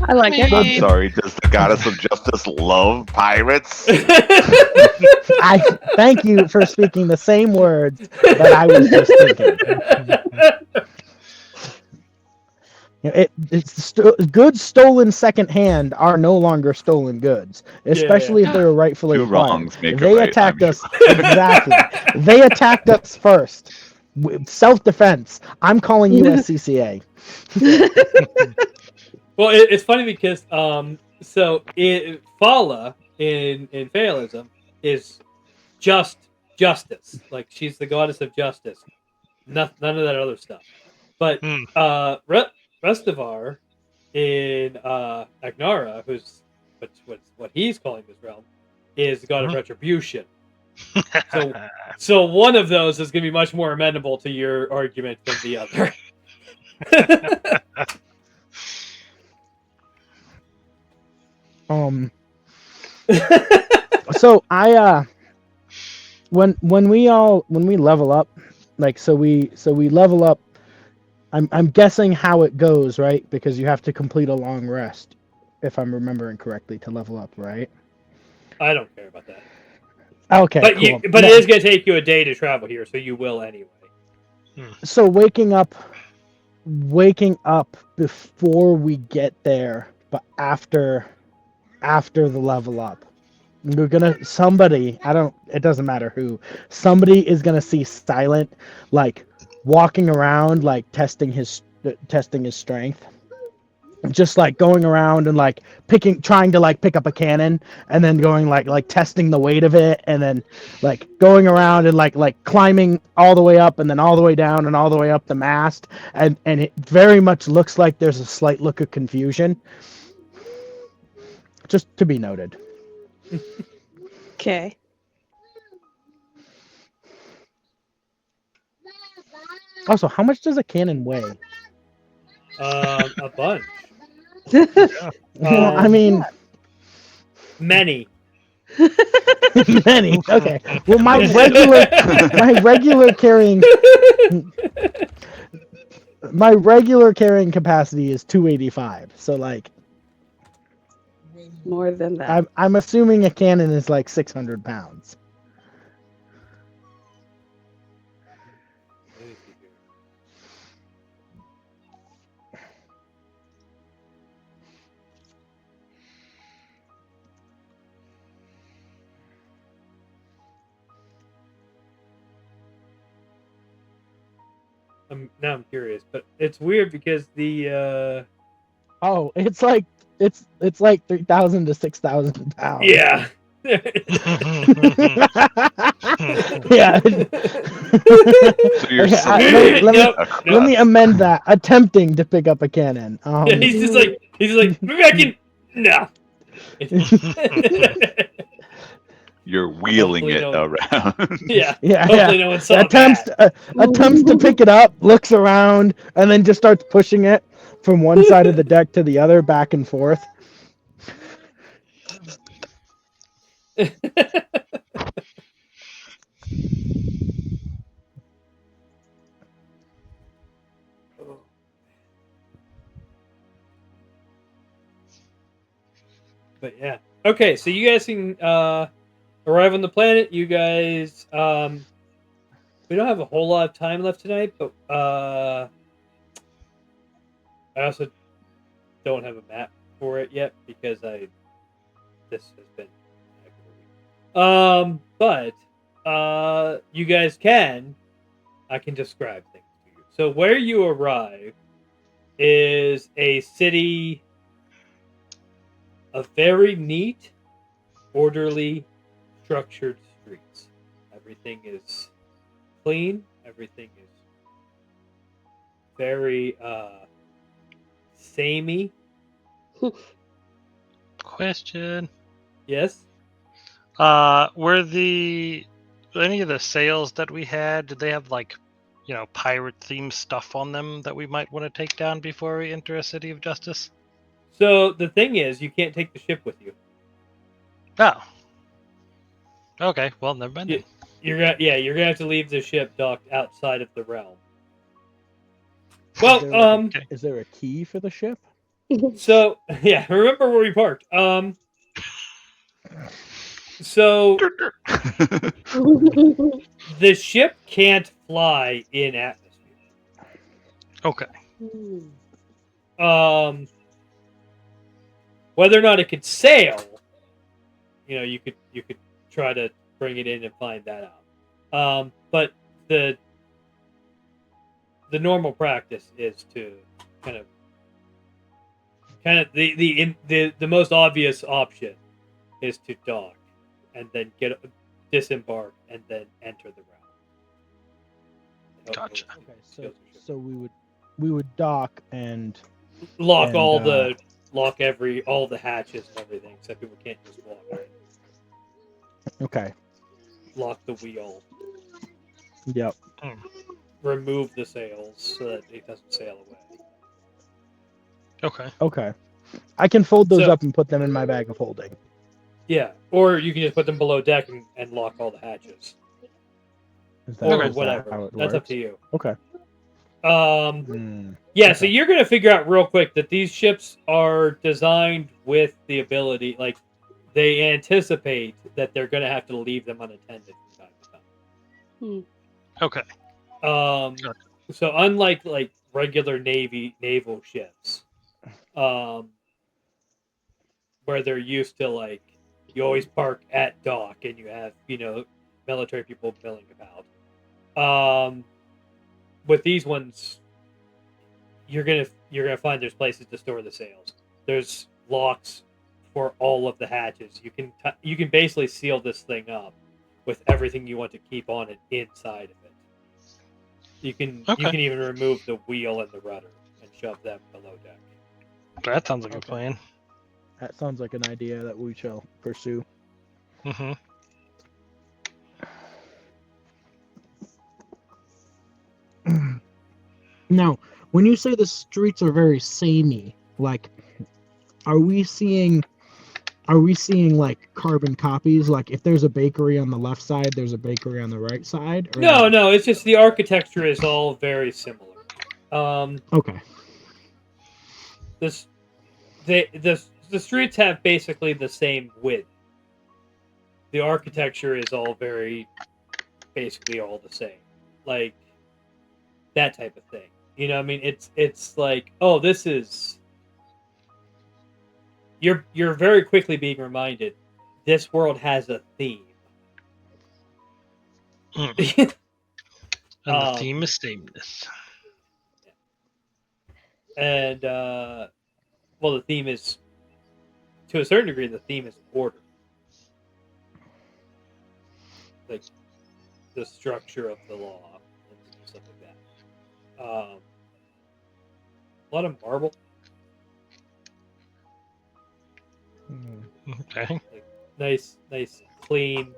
I like it. I'm sorry, does the goddess of justice love pirates? I thank you for speaking the same words that I was just thinking. Goods stolen secondhand are no longer stolen goods, especially if they're rightfully Two acquired. wrongs make a They right, attacked I'm us exactly. They attacked us first. Self-defense. I'm calling USCCA. Well, it's funny because Fala in Phaealism is just justice. Like, she's the goddess of justice. None of that other stuff. But Restavar in Agnara, who's what he's calling this realm, is the god of retribution. So one of those is going to be much more amenable to your argument than the other. So I when we level up, like so we level up. I'm guessing how it goes, right? Because you have to complete a long rest, if I'm remembering correctly, to level up, right? I don't care about that. Okay, but cool. It is going to take you a day to travel here, so you will anyway. So waking up before we get there, but after the level up, we're gonna it doesn't matter who, somebody is gonna see Silent like walking around, like testing his strength, just like going around and like trying to like pick up a cannon, and then going like testing the weight of it, and then like going around and like climbing all the way up and then all the way down and all the way up the mast, and it very much looks like there's a slight look of confusion, just to be noted. Okay. Also, how much does a cannon weigh? A bunch. I mean, many. Many. Okay. Well, my regular carrying capacity is 285. So like, More than that. I'm assuming a cannon is like 600 pounds. Let me see here. Now I'm curious, but it's weird because the Oh, it's like 3,000 to 6,000 pounds. yeah. Yeah. So you're Okay, saying Nope, a let nope. me amend that. Attempting to pick up a cannon. Yeah, he's just like maybe I can. No. you're wheeling Hopefully it no- around. Yeah. yeah, Hopefully no one saw attempts that. attempts to pick it up, looks around, and then just starts pushing it from one side of the deck to the other, back and forth. But yeah. Okay, so you guys can arrive on the planet. You guys we don't have a whole lot of time left tonight, but I also don't have a map for it yet because this has been a heck of a week. But you guys I can describe things to you. So where you arrive is a city of very neat, orderly, structured streets. Everything is clean. Everything is very samey. Question. Yes. Were any of the sales that we had, did they have like, pirate themed stuff on them that we might want to take down before we enter a city of justice? So the thing is, you can't take the ship with you. Oh. Okay, well, never mind. Then. You're gonna have to leave the ship docked outside of the realm. Well, Is there a key for the ship? so yeah, remember where we parked. So the ship can't fly in atmosphere. Okay. Whether or not it could sail, you could try to bring it in and find that out. But the normal practice is to kind of the most obvious option is to dock and then disembark and then enter the realm. Gotcha. Okay, so we would dock and lock all And, all the hatches and everything, so people can't just walk in. okay. Lock the wheel. Yep. Remove the sails so that it doesn't sail away. Okay. Okay. I can fold those So- up and put them in my bag of holding. Yeah, or you can just put them below deck and lock all the hatches. Is Or is that whatever. how it That's up works? to you. Okay. Yeah, so Okay. you're gonna figure out real quick that these ships are designed with the ability, like they anticipate that they're gonna have to leave them unattended from time to time. Okay. So unlike like regular naval ships, where they're used to like you always park at dock and you have military people milling about. With these ones, you're gonna find there's places to store the sails. There's locks for all of the hatches. You can basically seal this thing up with everything you want to keep on it inside of it. You can even remove the wheel and the rudder and shove them below deck. That sounds like a Okay. plan. That sounds like an idea that we shall pursue. Mm-hmm. Now, when you say the streets are very samey, like, are we seeing like carbon copies? Like, if there's a bakery on the left side, there's a bakery on the right side? Or No, it's just the architecture is all very similar. Okay. The the streets have basically the same width. The architecture is all basically all the same, like that type of thing. You know, I mean, it's like, oh, this is. You're very quickly being reminded, this world has a theme. And the Um, theme is sameness. And well, the theme is, to a certain degree, the theme is order, like the structure of the law and stuff like that. A lot of marble, Okay. like nice, clean,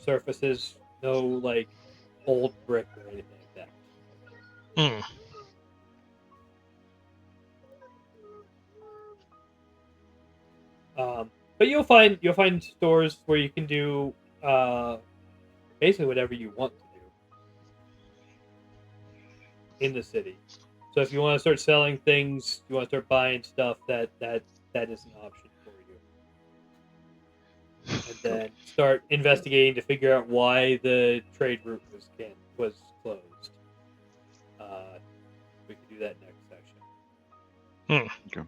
surfaces. No like old brick or anything like that. But you'll find stores where you can do basically whatever you want to do in the city. So if you want to start selling things, you want to start buying stuff, that is an option for you. And then start investigating to figure out why the trade route was closed. We can do that next section. Okay.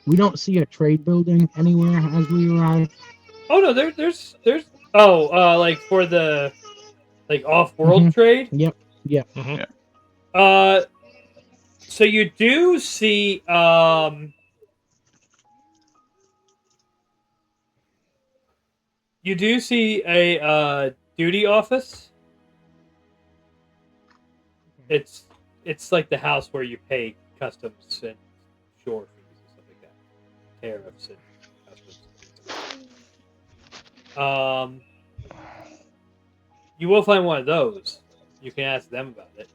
We don't see a trade building anywhere as we arrive. Oh no, there's like for the off-world trade. Yep. So you do see a duty office. It's like the house where you pay customs and shore fees and stuff like that, tariffs and customs. You will find one of those. You can ask them about it.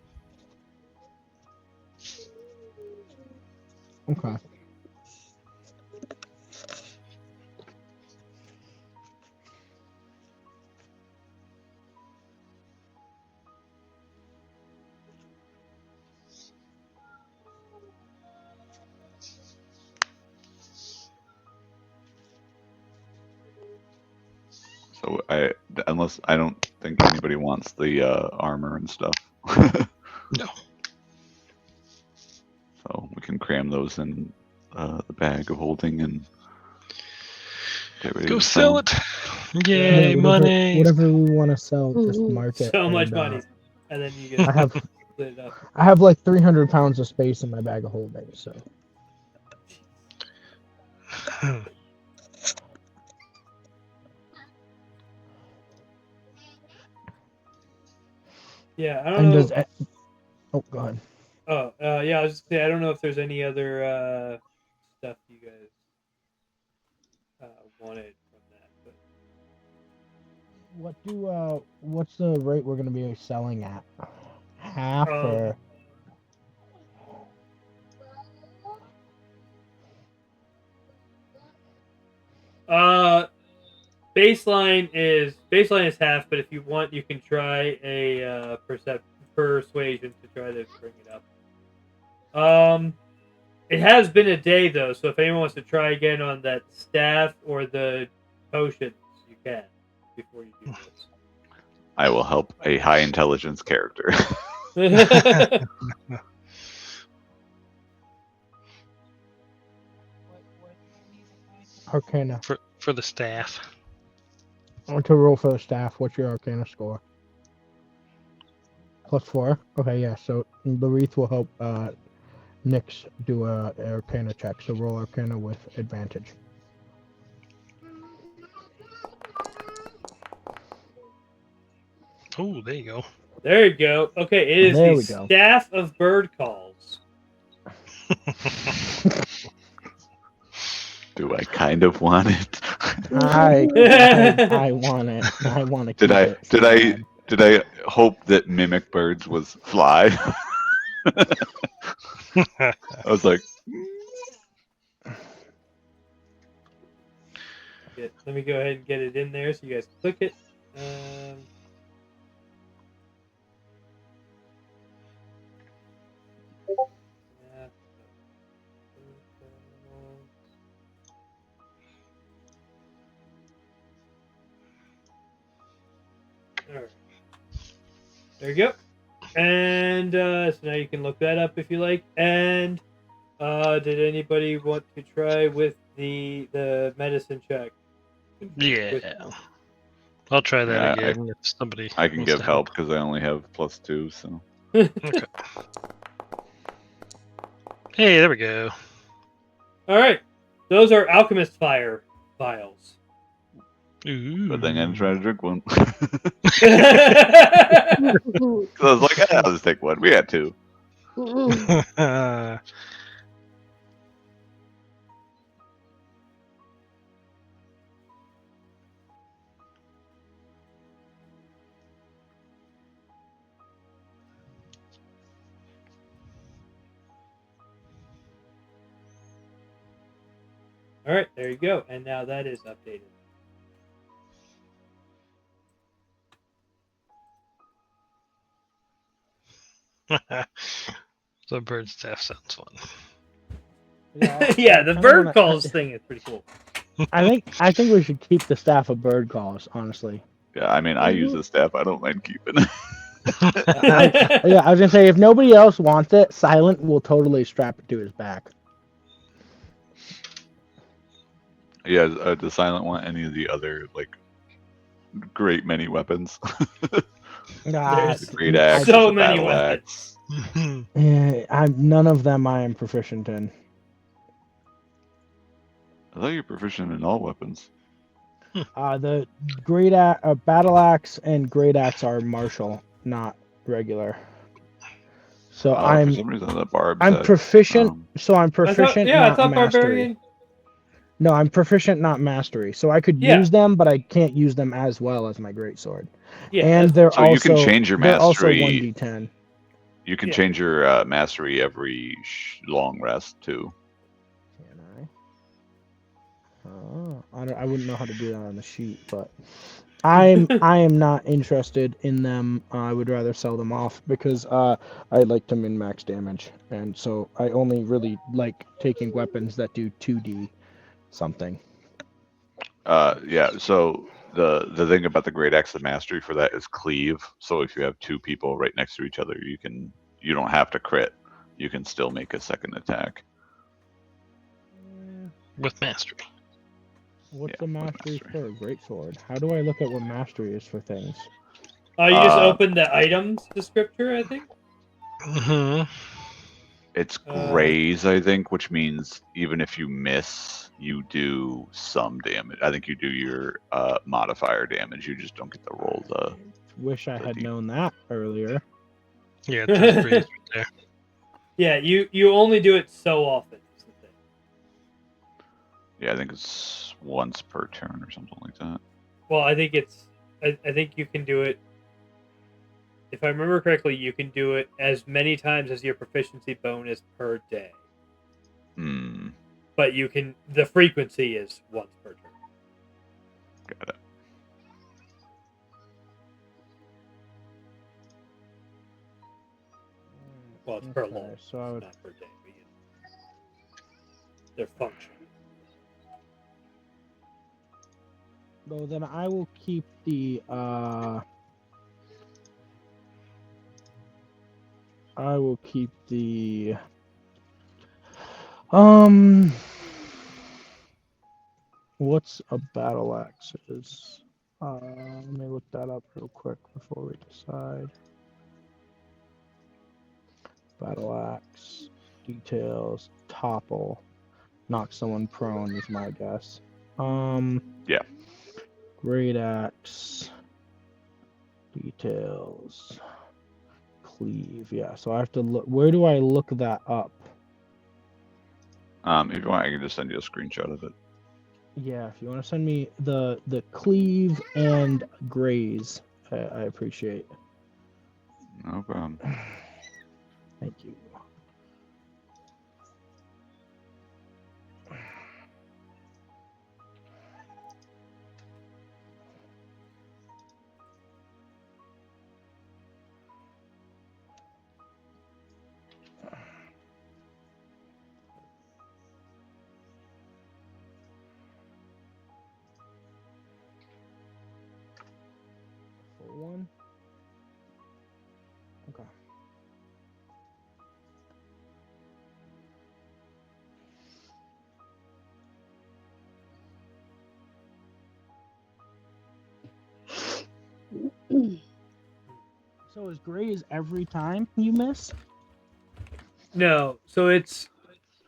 Okay. So unless I don't think anybody wants the armor and stuff. No. So we can cram those in the bag of holding and get ready Go to sell it. Yay, whatever, money. Whatever we want to sell, just Mhm. mark it. So much and, money, and then you get I have split it up. I have like 300 pounds of space in my bag of holding, so. Yeah, I don't And know. does oh, go ahead. Oh, yeah, I was just saying, I don't know if there's any other stuff you guys wanted from that, but What's the rate we're gonna be selling at? Half or? baseline is half, but if you want, you can try a persuasion to try to bring it up. It has been a day though, so if anyone wants to try again on that staff or the potions, you can before you do this. I will help a high intelligence character. Arcana. For the staff. I want to roll for the staff. What's your Arcana score? +4. Okay, yeah. So the wreath will help Nyx do a Arcana check. So roll Arcana with advantage. Oh, there you go. There you go. Okay, it is There we the go. Staff of Bird Calls. Do I kind of want it? I want it. I want to keep it. Did I hope that mimic birds was fly? I was like, Let me go ahead and get it in there so you guys click it. Alright. There you go. And so now you can look that up if you like. And did anybody want to try with the medicine check? Yeah. I'll try that Yeah, again if somebody I can wants give to help because I only have +2. So Okay. Hey, there we go. All right, those are alchemist fire vials. Ooh. but then I'm trying to drink one. All Because I was like, I'll just take one. We had 2. right, there you go. And now that is updated. The bird staff sounds fun. Yeah, I the kinda bird wanna- calls thing is pretty cool. I think we should keep the staff of bird calls. Honestly. Yeah, I mean, I use the staff. I don't mind keeping. Yeah, I was gonna say if nobody else wants it, Silent will totally strap it to his back. Yeah, does Silent want any of the other like great many weapons? There's The great axe, so the many battle weapons. axe. None of them I am proficient in. I thought you're proficient in all weapons. The battle axe and great axe are martial, not regular. So For I'm some reason the barb. I'm said, proficient. So I'm I proficient, thought not mastery. barbarian. No, I'm proficient, not mastery. So I could Yeah. use them, but I can't use them as well as my greatsword. Yeah, And that's they're So also you can change your they're also mastery. 1d10. You can Yeah. change your mastery every long rest too. Can I? Oh, I wouldn't know how to do that on the sheet, but I am not interested in them. I would rather sell them off because I like to min max damage, and so I only really like taking weapons that do 2d something. Yeah. So the thing about the great axe of mastery for that is cleave. So if you have 2 people right next to each other, you don't have to crit. You can still make a second attack. With mastery. What's Yeah, the with mastery mastery. for a greatsword? How do I look at what mastery is for things? You just open the items descriptor, I think. Mm-hmm. It's graze, I think, which means even if you miss, you do some damage. I think you do your modifier damage. You just don't get to roll the. Wish I had known that earlier. Yeah, it says graze right there. Yeah, you only do it so often. Is the thing. Yeah, I think it's once per turn or something like that. Well, I think I think you can do it. If I remember correctly, you can do it as many times as your proficiency bonus per day. Hmm. But the frequency is once per turn. Got it. Well, it's per Okay, long, so I would- not per day. But they're functional. Well, then I will keep the what's a battle axe is? Let me look that up real quick before we decide. Battle axe details, topple, knock someone prone is my guess. Yeah. Great axe details, cleave. Yeah, so I have to look. Where do I look that up? If you want, I can just send you a screenshot of it. Yeah, if you want to send me the cleave and graze, I appreciate. No problem. Thank you. Full one. So is graze every time you miss? No, so it's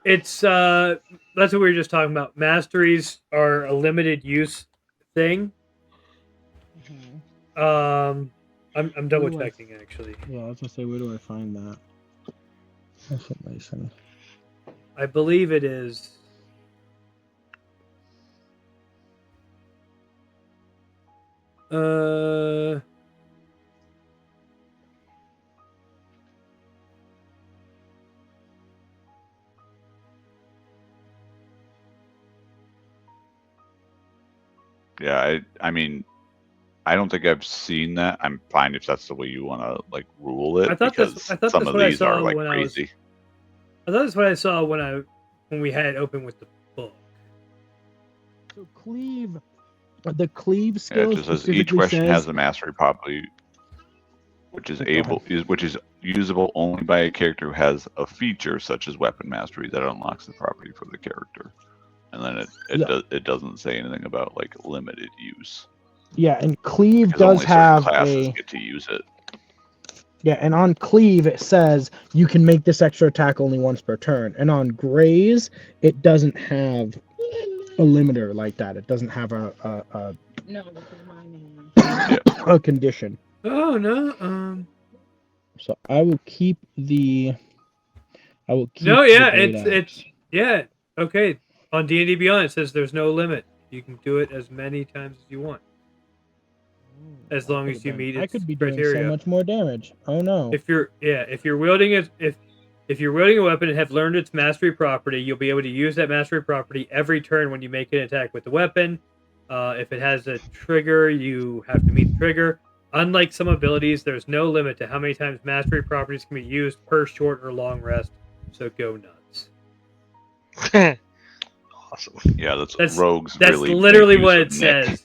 that's what we were just talking about. Masteries are a limited use thing. I'm double checking actually. Yeah, I was gonna say, where do I find that information? I believe it is. Yeah, I mean, I don't think I've seen that. I'm fine if that's the way you want to like rule it, I thought because this. I thought some that's of what I these are saw like when crazy. I thought that's what I saw when we had it open with the book. So cleave, the cleave Yeah, skill it just says each specifically question says has a mastery property, which is which is usable only by a character who has a feature such as weapon mastery that unlocks the property for the character. And then it doesn't say anything about like limited use. Yeah, and cleave Because does only certain have classes get to use it. Yeah, and on cleave it says you can make this extra attack only once per turn, and on graze it doesn't have a limiter like that. It doesn't have a No, this is my name. a condition. Oh no. So I will keep the. No, yeah, the great it's axe. yeah. Okay, on D&D Beyond it says there's no limit. You can do it as many times as you want, as long as you meet its I could be criteria. doing so much more damage. Oh no! If you're wielding it, if you're wielding a weapon and have learned its mastery property, you'll be able to use that mastery property every turn when you make an attack with the weapon. If it has a trigger, you have to meet the trigger. Unlike some abilities, there's no limit to how many times mastery properties can be used per short or long rest. So go nuts. Awesome. Yeah, that's rogues. That's really literally make what use it of Nick. says.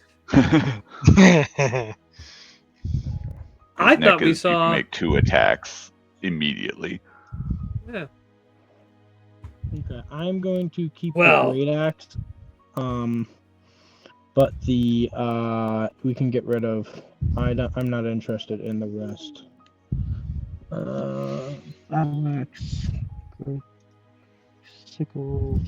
I Nick thought we you saw. can make 2 attacks immediately. Yeah. Okay, I'm going to keep Well- the great axe. But the we can get rid of. I'm not interested in the rest. Battle axe, sickle.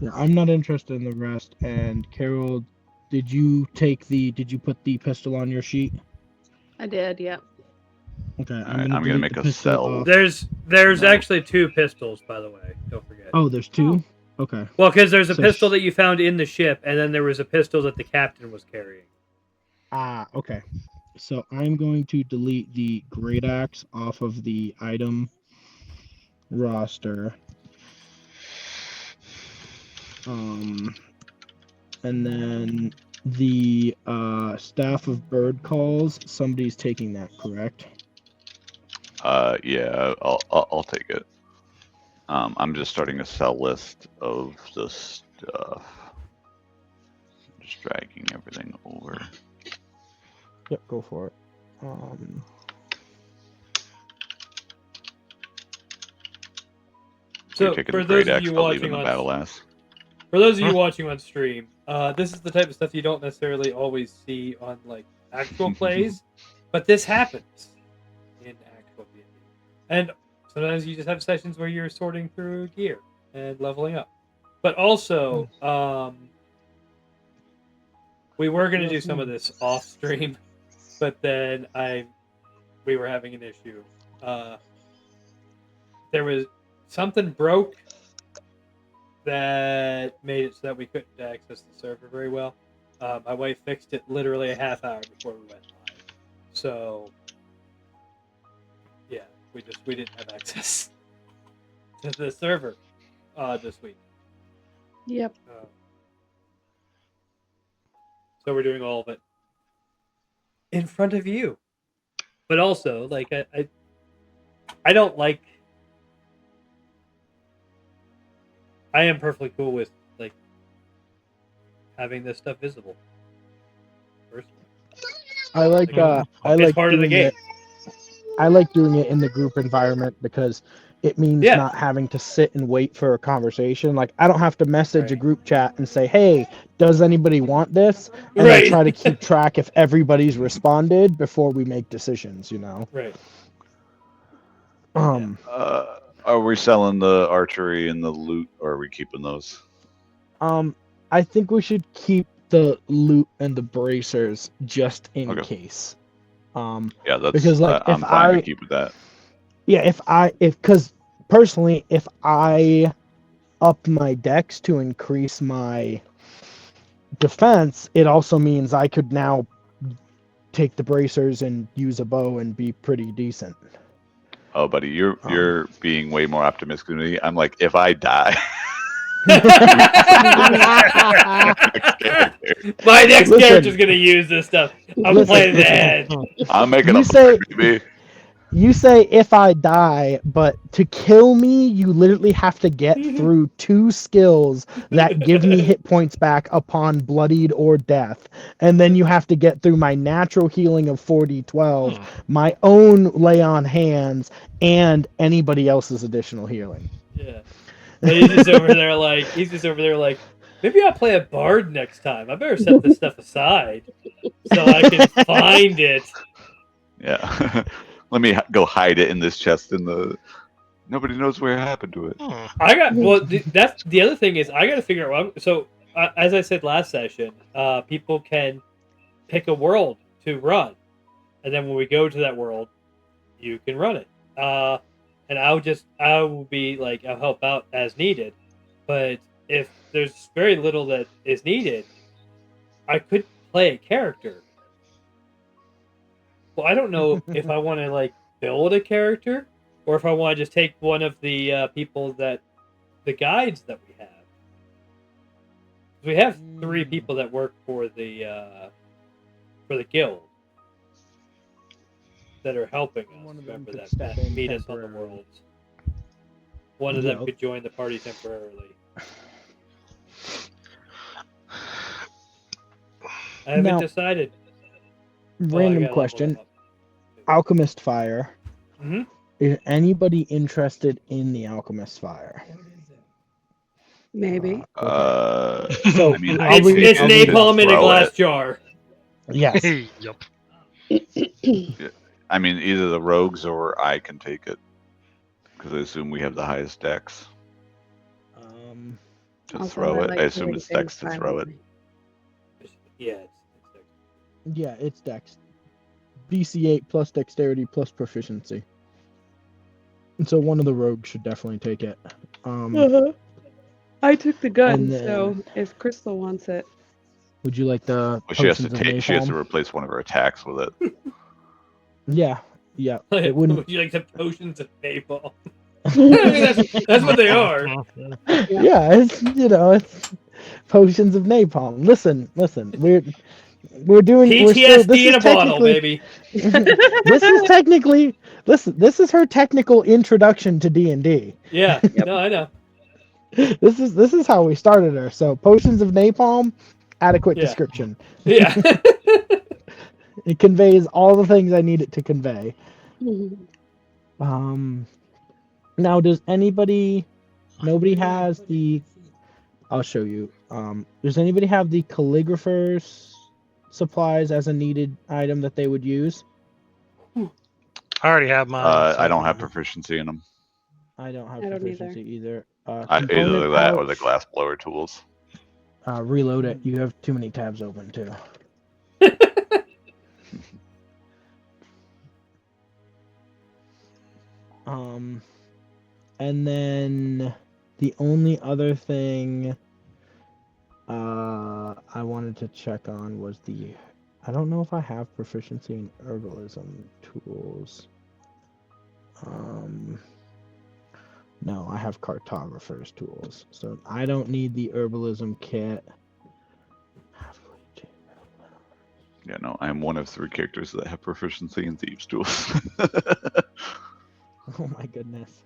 Yeah, I'm not interested in the rest. And Carol, did you put the pistol on your sheet? I did, yep. Okay, I'm gonna delete make the a pistol cell. off. There's No. actually 2 pistols, by the way. Don't forget. Oh, there's 2. Okay. Well, because there's a So pistol that you found in the ship, and then there was a pistol that the captain was carrying. Okay. So I'm going to delete the great axe off of the item roster. And then the staff of bird calls. Somebody's taking that, correct? Yeah, I'll take it. I'm just starting a cell list of the stuff. Just dragging everything over. Yep, go for it. So So you're taking for the great those of axe, you but leaving watching the on battle axe. for those of you watching on stream, this is the type of stuff you don't necessarily always see on like actual plays, but this happens in actual D&D. And sometimes you just have sessions where you're sorting through gear and leveling up. But also, we were going to do some of this off stream, but then we were having an issue. There was something broke that made it so that we couldn't access the server very well. My wife fixed it literally a half hour before we went live. So, yeah, we didn't have access to the server this week. Yep. So we're doing all of it in front of you. But also, like, I don't like. I am perfectly cool with like having this stuff visible. Personally, I like it's part of the doing game. it. I like doing it in the group environment because it means Yeah. not having to sit and wait for a conversation. Like, I don't have to message a Right. group chat and say, hey, does anybody want this? And then Right. try to keep track if everybody's responded before we make decisions, you know? Right. Are we selling the archery and the loot, or are we keeping those? I think we should keep the loot and the bracers just in Okay. case. Yeah, that's Because, like, I'm if fine to I- keep with that. Yeah, because personally, if I up my dex to increase my defense, it also means I could now take the bracers and use a bow and be pretty decent. Oh, buddy, you're being way more optimistic than me. I'm like, if I die, My next Listen. character's gonna use this stuff. I'm Listen, playing listen. that. I'm making You a say- fight, baby. You say if I die, but to kill me, you literally have to get through 2 skills that give me hit points back upon bloodied or death. And then you have to get through my natural healing of 4d12, my own lay on hands, and anybody else's additional healing. Yeah. And he's just over there like, maybe I'll play a bard next time. I better set this stuff aside so I can find it. Yeah. Let me go hide it in this chest in the. Nobody knows where it happened to it. That's the other thing is I got to figure out. As I said last session, people can pick a world to run, and then when we go to that world, you can run it. And I will be like, I'll help out as needed. But if there's very little that is needed, I could play a character. Well, I don't know if I want to like build a character or if I want to just take one of the people the guides that we have. We have 3 people that work for the guild that are helping us. One of them Remember could that step in meet us on the temporarily. worlds. One of them Yeah. could join the party temporarily. I haven't Now- decided. Well, I Random gotta level question. that up. Alchemist Fire. Mhm. Is anybody interested in the Alchemist Fire? Maybe. So I mean, It's we could napalm in a throw glass it. jar. Yes. Yup. I mean, either the rogues or I can take it, because I assume we have the highest dex to Also, throw I it. like I assume doing it's dex things to throw it. silently. Yeah. Yeah, it's dex. DC8 plus dexterity plus proficiency. And so one of the rogues should definitely take it. I took the gun, And then- so if Crystal wants it. Would you like the Well, she has to potions of take. She has to napalm? replace one of her attacks with it. Yeah. It wouldn't. Would you like the potions of napalm? I mean, that's what they are. Yeah, it's potions of napalm. Listen, we're doing PTSD in a bottle, baby. This is technically this is her technical introduction to D&D. Yeah. No, I know. This is how we started her. So potions of napalm, adequate Yeah. description. Yeah. It conveys all the things I need it to convey. Now does nobody has the I'll show you. Does anybody have the calligrapher's supplies as a needed item that they would use? I already have mine. I don't have proficiency in them. I don't have I don't proficiency either. Either Component that or the pouch, glass blower tools. reload it. You have too many tabs open too. And then the only other thing I wanted to check on was I don't know if I have proficiency in herbalism tools. No, I have cartographer's tools, so I don't need the herbalism kit. Yeah, no, I am one of 3 characters that have proficiency in thieves' tools. Oh my goodness.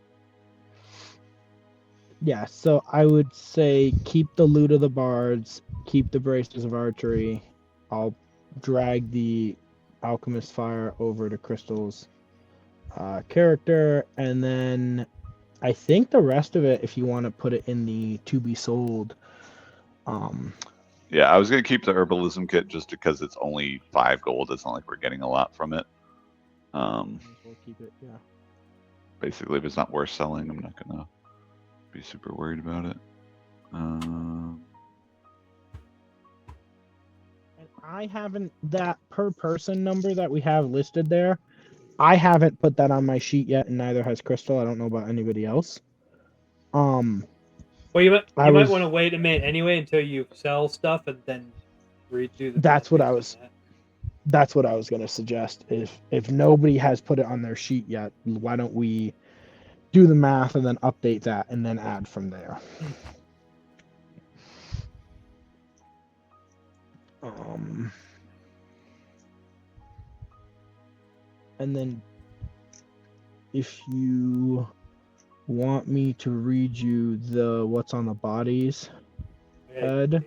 Yeah, so I would say keep the loot of the bards, keep the braces of archery. I'll drag the alchemist fire over to Crystal's character, and then I think the rest of it, if you want to put it in the to be sold, Yeah, I was gonna keep the herbalism kit just because it's only 5 gold. It's not like we're getting a lot from it. we'll keep it. Yeah. Basically, if it's not worth selling, I'm not gonna be super worried about it. And I haven't that per person number that we have listed there. I haven't put that on my sheet yet, and neither has Crystal. I don't know about anybody else. Well, you might I was- want to wait a minute anyway until you sell stuff and then redo the. That's what math I based was- on that. That's what I was gonna suggest. If nobody has put it on their sheet yet, why don't we do the math and then update that and then add from there? And then if you want me to read you the what's on the bodies, Yeah, Ed?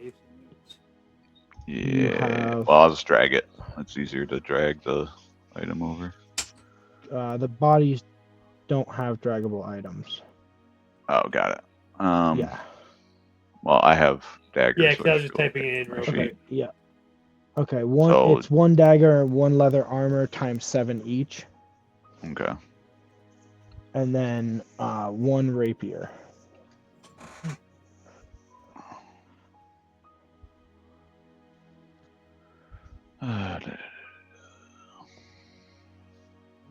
You Yeah. have- Well, I'll just drag it. It's easier to drag the item over. the bodies don't have draggable items. Oh, got it. Yeah. Well, I have daggers. Yeah, so because I was should just be able to typing it get in my real sheet. quick. Yeah. Okay. So- It's 1 dagger and 1 leather armor times 7 each, Okay. and then 1 rapier. I'm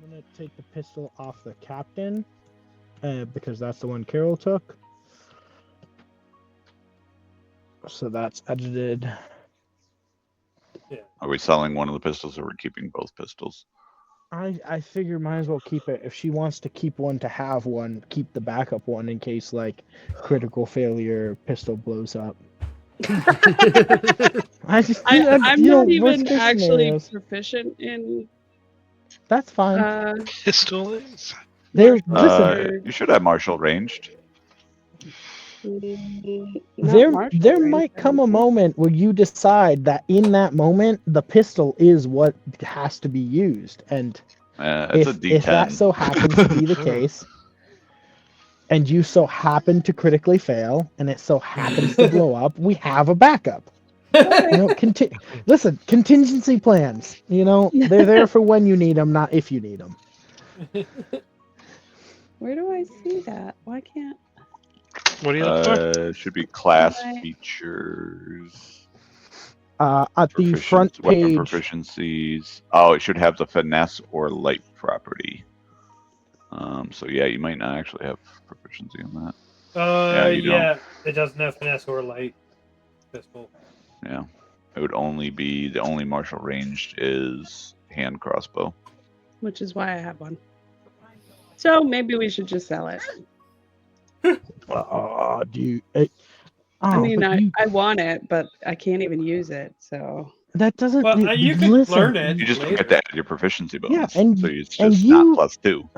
gonna take the pistol off the captain, because that's the one Carol took. So that's edited. Are we selling one of the pistols or we're keeping both pistols? I figure might as well keep it. If she wants to keep one to have one, keep the backup one in case like critical failure pistol blows up. I just I'm you know, not even worst case actually scenarios. proficient in That's fine. Pistols. There, martial listen, arts. You should have martial ranged. Not there martial range, might I come don't a think. moment where you decide that in that moment the pistol is what has to be used, and It's a D10. if that so happens to be the Ooh. case, and you so happen to critically fail, and it so happens to blow up, we have a backup. You know, listen, contingency plans. You know, they're there for when you need them, not if you need them. Where do I see that? Why can't? What are you looking for? Should be class Right. features. At the front Weapon page, proficiencies. Oh, it should have the finesse or light property. So yeah, you might not actually have proficiency on that. you don't. Yeah, it doesn't have finesse or light pistol. Yeah, it would only be the only martial ranged is hand crossbow. Which is why I have one. So maybe we should just sell it. do you? I mean, but I want it, but I can't even use it. So that doesn't. Well, you can listen, learn it. You just later. forget to add your proficiency bonus. Yeah, and- so it's and just you- not +2.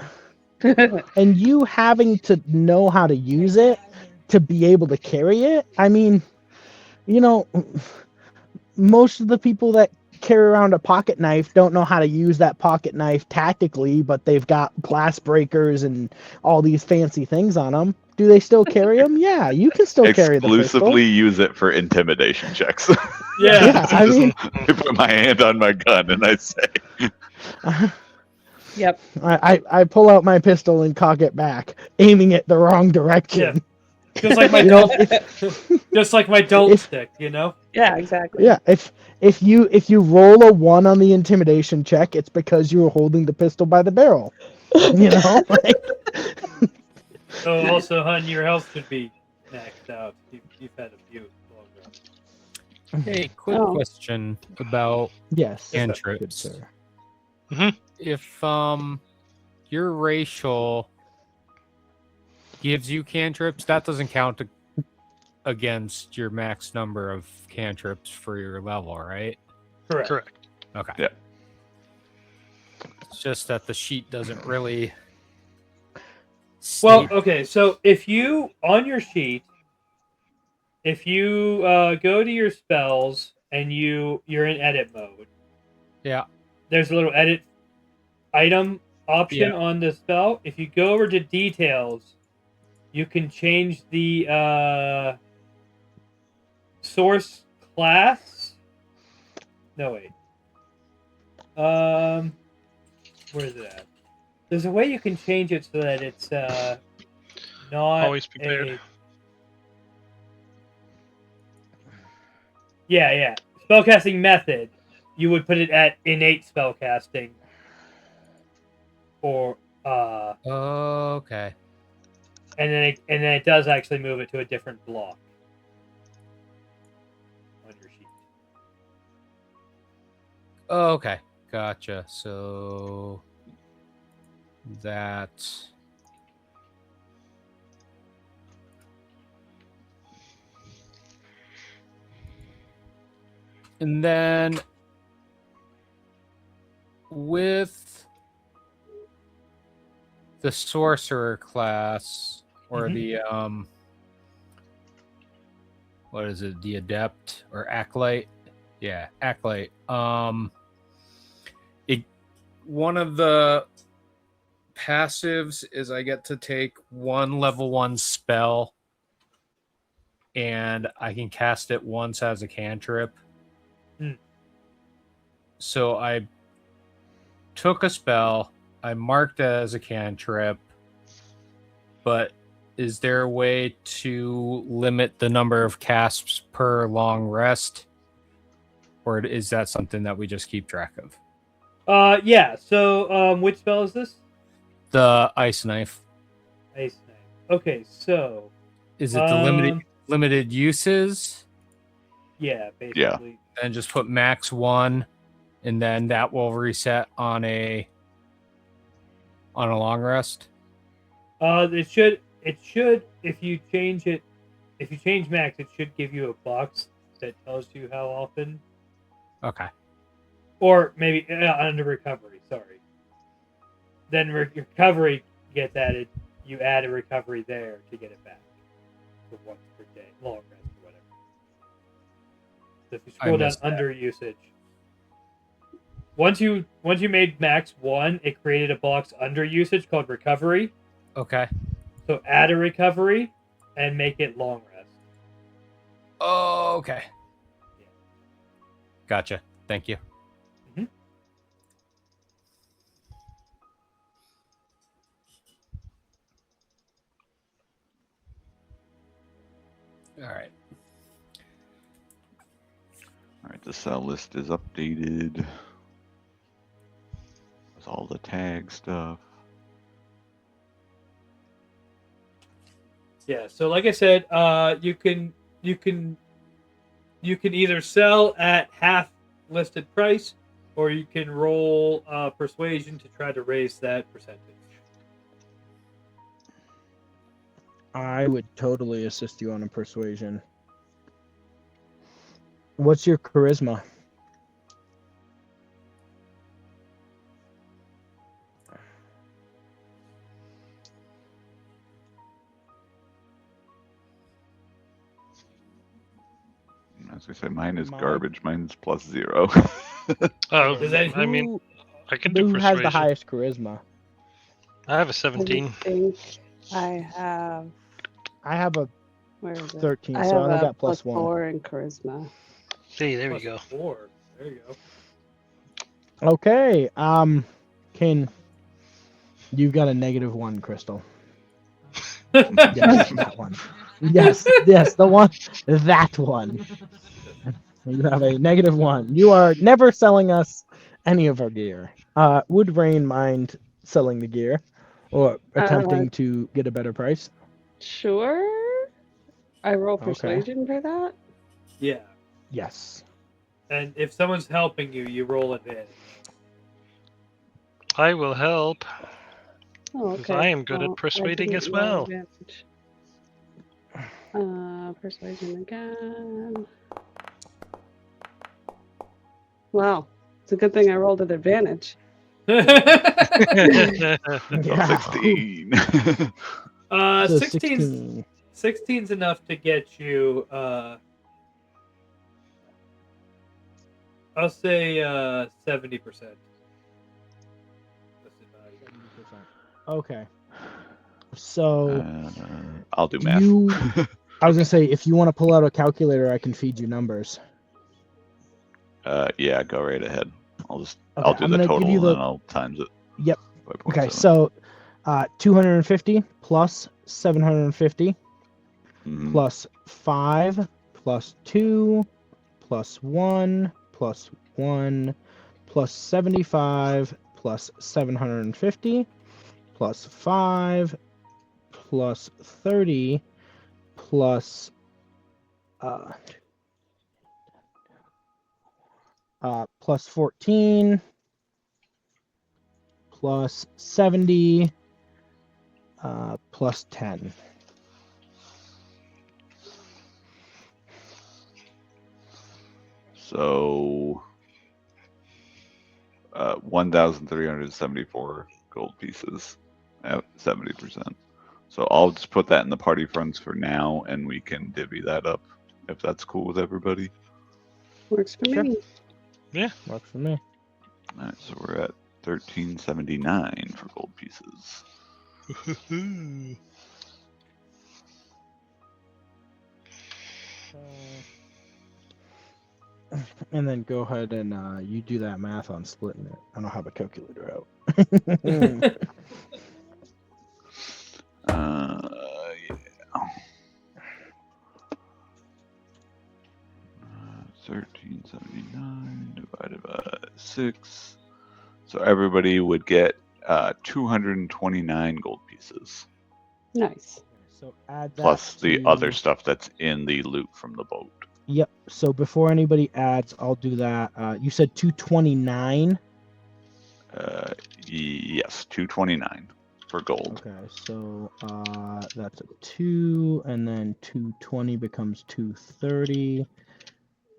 And you having to know how to use it to be able to carry it. I mean, you know, most of the people that carry around a pocket knife don't know how to use that pocket knife tactically, but they've got glass breakers and all these fancy things on them. Do they still carry them? Yeah, you can still carry the pistol. Exclusively use it for intimidation checks. Yeah. Yeah, I mean, I put my hand on my gun and I say, yep. I pull out my pistol and cock it back, aiming it the wrong direction. Just like my You know, just like my dolt if- stick, you know. Yeah, exactly. Yeah, if you roll a 1 on the intimidation check, it's because you were holding the pistol by the barrel. You know, like, Oh, also, hun, your health should be maxed out. You've had a few longer. Hey, quick Oh. question about yes, Cantrips. good sir. if your racial gives you cantrips, that doesn't count against your max number of cantrips for your level, right? Correct. Correct. Okay. Yeah. It's just that the sheet doesn't really. Well, state- okay, so if you on your sheet, if you go to your spells and you're in edit mode, yeah. there's a little edit item option Yeah. on the spell. If you go over to details you can change the source class. No, wait. Where is it at? There's a way you can change it so that it's not Always prepared. Yeah. Spellcasting method. You would put it at innate spellcasting. Or Okay. and then it does actually move it to a different block on your sheet. Okay. Gotcha. So that. And then with the sorcerer class or the what is it, the adept or acolyte? Yeah, acolyte. One of the passives is I get to take one level 1 spell and I can cast it once as a cantrip. So I took a spell, I marked it as a cantrip, but is there a way to limit the number of casts per long rest? Or is that something that we just keep track of? Yeah. So, which spell is this? The ice knife. Ice knife. Okay, so is it the limited uses? Yeah, basically. And just put max 1, and then that will reset on a long rest. It should if you change max, it should give you a box that tells you how often. Okay. Or maybe under recovery. Sorry. Then recovery gets added. You add a recovery there to get it back for once per day, long rest or whatever. So if you scroll down under usage, once you made max 1, it created a box under usage called recovery. Okay. So add a recovery and make it long rest. Oh, okay. Yeah. Gotcha. Thank you. All right. All right, the cell list is updated. With all the tag stuff. Yeah, so like I said, you can either sell at half listed price, or you can roll persuasion to try to raise that percentage. I would totally assist you on a persuasion. What's your charisma? As I said, mine is garbage. Mine's +0. Oh, Does that- I mean, I can do Who persuasion. has the highest charisma? I have a 17. I think I have. I have a Where is it? 13, I so have I only a got +1. +4 in charisma. See, there we go. +4. There you go. Okay. Can you've got a -1, Crystal? Yes, that one. Yes, the one. That one. You have a -1. You are never selling us any of our gear. Would Rain mind selling the gear or attempting to get a better price? Sure. I roll Okay. persuasion for that. Yeah, Yes. and if someone's helping you, you roll advantage. I will help. Oh, Because okay. I am good Well, at persuading I as didn't roll well. advantage. Persuasion again. Wow, it's a good thing I rolled at advantage. Yeah. 16. So 16's 16's enough to get you. I'll say 70%. Okay. So I'll do do math. you? I was gonna say, if you want to pull out a calculator, I can feed you numbers. Yeah, go right ahead. I'll Okay, do I'm the gonna total give you and the. then I'll times it Yep. by Okay, 0.7. so 250 plus 750 Mhm. plus 5 plus 2 plus 1 plus 1 plus 75 plus 750 plus 5 plus 30 plus plus 14 plus 70 plus 10. So 1,374 gold pieces at 70%. So I'll just put that in the party funds for now, and we can divvy that up if that's cool with everybody. Works for Sure. me. Works for me. All right, so we're at 1379 for gold pieces. And then go ahead and you do that math on splitting it. I don't have a calculator out. Yeah. 1379 divided by 6. So everybody would get 229 gold pieces. Nice. So add that Plus the to- other stuff that's in the loot from the boat. Yep. So before anybody adds, I'll do that. You said 229. Yes, 229 for gold. Okay. So that's a 2, and then 220 becomes 230.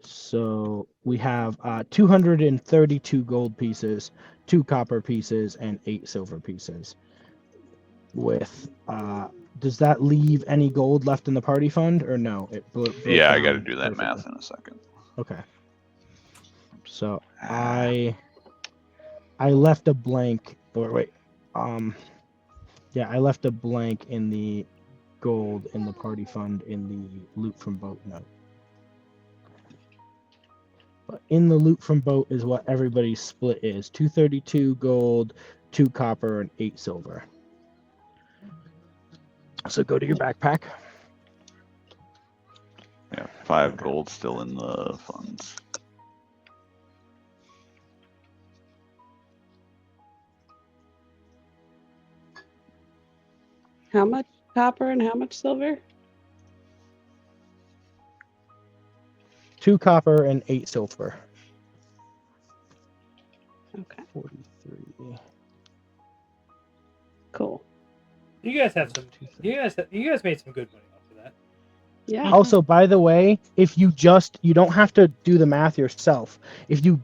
So we have 232 gold pieces, 2 copper pieces, and 8 silver pieces. With does that leave any gold left in the party fund, or no? It broke Yeah, I got to down do that perfectly. math in a second. Okay. So I left a blank, or wait, yeah, I left a blank in the gold in the party fund in the loot from boat note. But in the loot from boat is what everybody's split is: 232 gold, 2 copper, and 8 silver. So go to your backpack. Yeah, 5 Okay. gold still in the funds. How much copper and how much silver? 2 copper and 8 silver. Okay, 43. cool. You guys have some. You guys made some good money off of that. Yeah. Also, by the way, if you don't have to do the math yourself. If you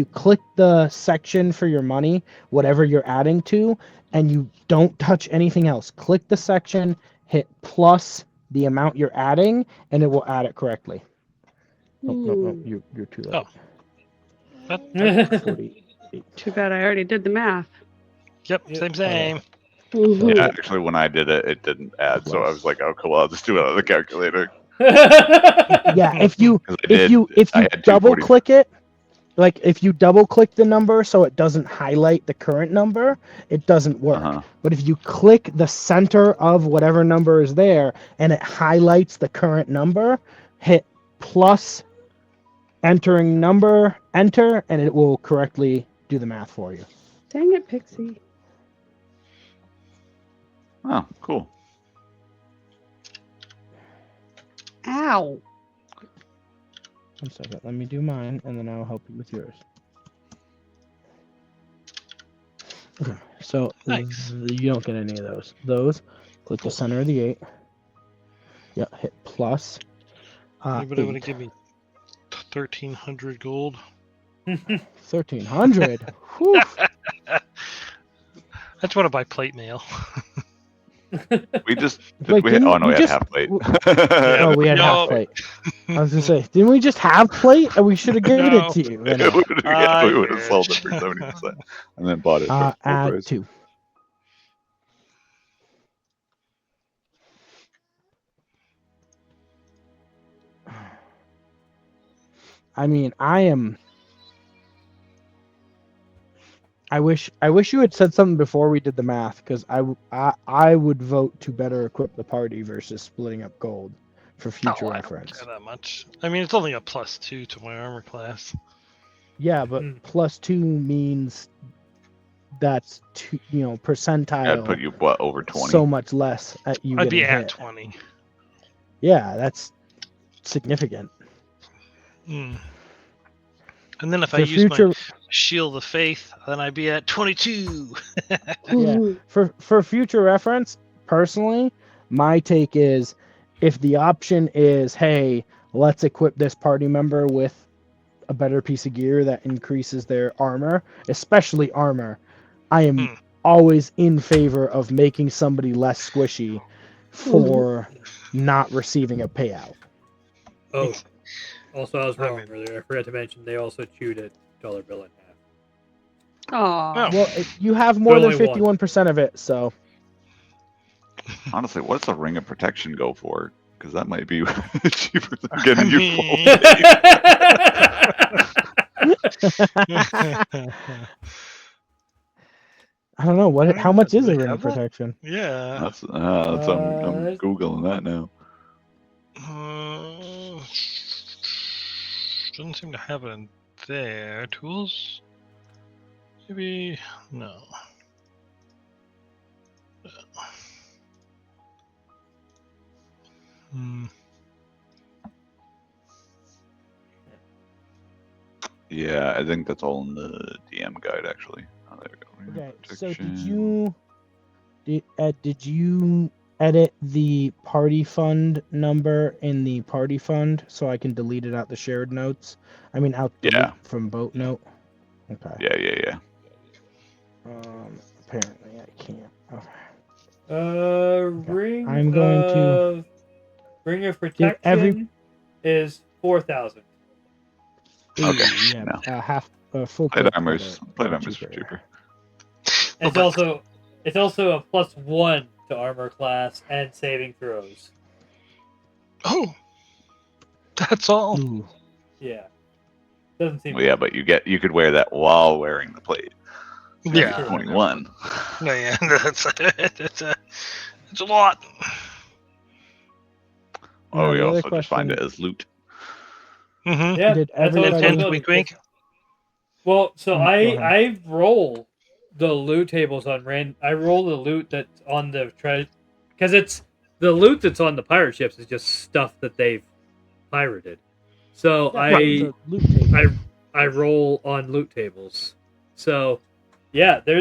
click the section for your money, whatever you're adding to, and you don't touch anything else, click the section, hit plus the amount you're adding, and it will add it correctly. No, you're too late. Oh. That, 48. Too bad I already did the math. yep, same. Yeah, actually, when I did it, it didn't add. So I was like, "Oh, cool! I'll just do it on the calculator." Yeah, if you had double 240. click it, like if you double click the number so it doesn't highlight the current number, it doesn't work. Uh-huh. But if you click the center of whatever number is there and it highlights the current number, hit plus entering number, enter, and it will correctly do the math for you. Dang it, Pixie. Oh, cool. Ow. 1 second, let me do mine, and then I'll help you with yours. Okay, so Nice. you don't get any of those. Those, click the center of the 8. Yeah, hit plus. Anybody want to 8. give me 1,300 gold? 1,300. Whew. I just want to buy plate mail. We just Like, we didn't oh no, we we just- had half plate. Oh, we had No. half plate. I was gonna say, didn't we just have plate? And we should have given No. it to you. We would have sold it for 70% and then bought it for full Add price. 2. I mean, I wish you had said something before we did the math, because I would vote to better equip the party versus splitting up gold for future I don't reference. care that much. I mean, it's only a +2 to my armor class. Yeah, but +2 means that's two, That'd percentile put you what, over 20? so much less at you I'd getting be at hit. 20. Yeah, that's significant. Hmm. And then if I For use my future, Shield of Faith, then I'd be at 22. yeah, for future reference, personally, my take is if the option is, hey, let's equip this party member with a better piece of gear that increases their armor, especially armor, I am always in favor of making somebody less squishy for not receiving a payout. Oh, also I was I wrong mean- earlier. I forgot to mention they also chewed a dollar bill in half. Aw. Oh. Well, you have more than Only one. 51% of it, so Honestly, what's a ring of protection go for? Because that might be cheaper than I getting you mean- I don't know how much is a Do they ring have of that? protection. Yeah. That's I'm googling that now. Doesn't seem to have it in there. Tools? Maybe. No. Hmm. Yeah, I think that's all in the DM guide actually. Oh, there we go. Ring of Okay, so protection. did you edit the party fund number in the party fund so I can delete it out the shared notes? I mean, out the Yeah. loop from boat note. Okay. Yeah. Apparently I can't. Okay. Ring I'm going to Ring of give Protection is 4,000. Okay, Yeah, no. full Plate plate armors credit, are cheaper. It's also a +1 to armor class and saving throws. Oh! That's all? Ooh. Yeah. Doesn't seem Well, yeah, but you could wear that while wearing the plate. Yeah. true. 21. No, yeah, that's a lot. Oh, Now, we the other also just find it question- as loot. Mm-hmm. Yeah, Did that's what I was everybody- Hint, going wink, to- wink. Well, so Go I ahead. roll the loot tables on I roll the loot that's on the because it's the loot that's on the pirate ships is just stuff that they've pirated. So Yeah, it's a loot table. I roll on loot tables. So yeah, there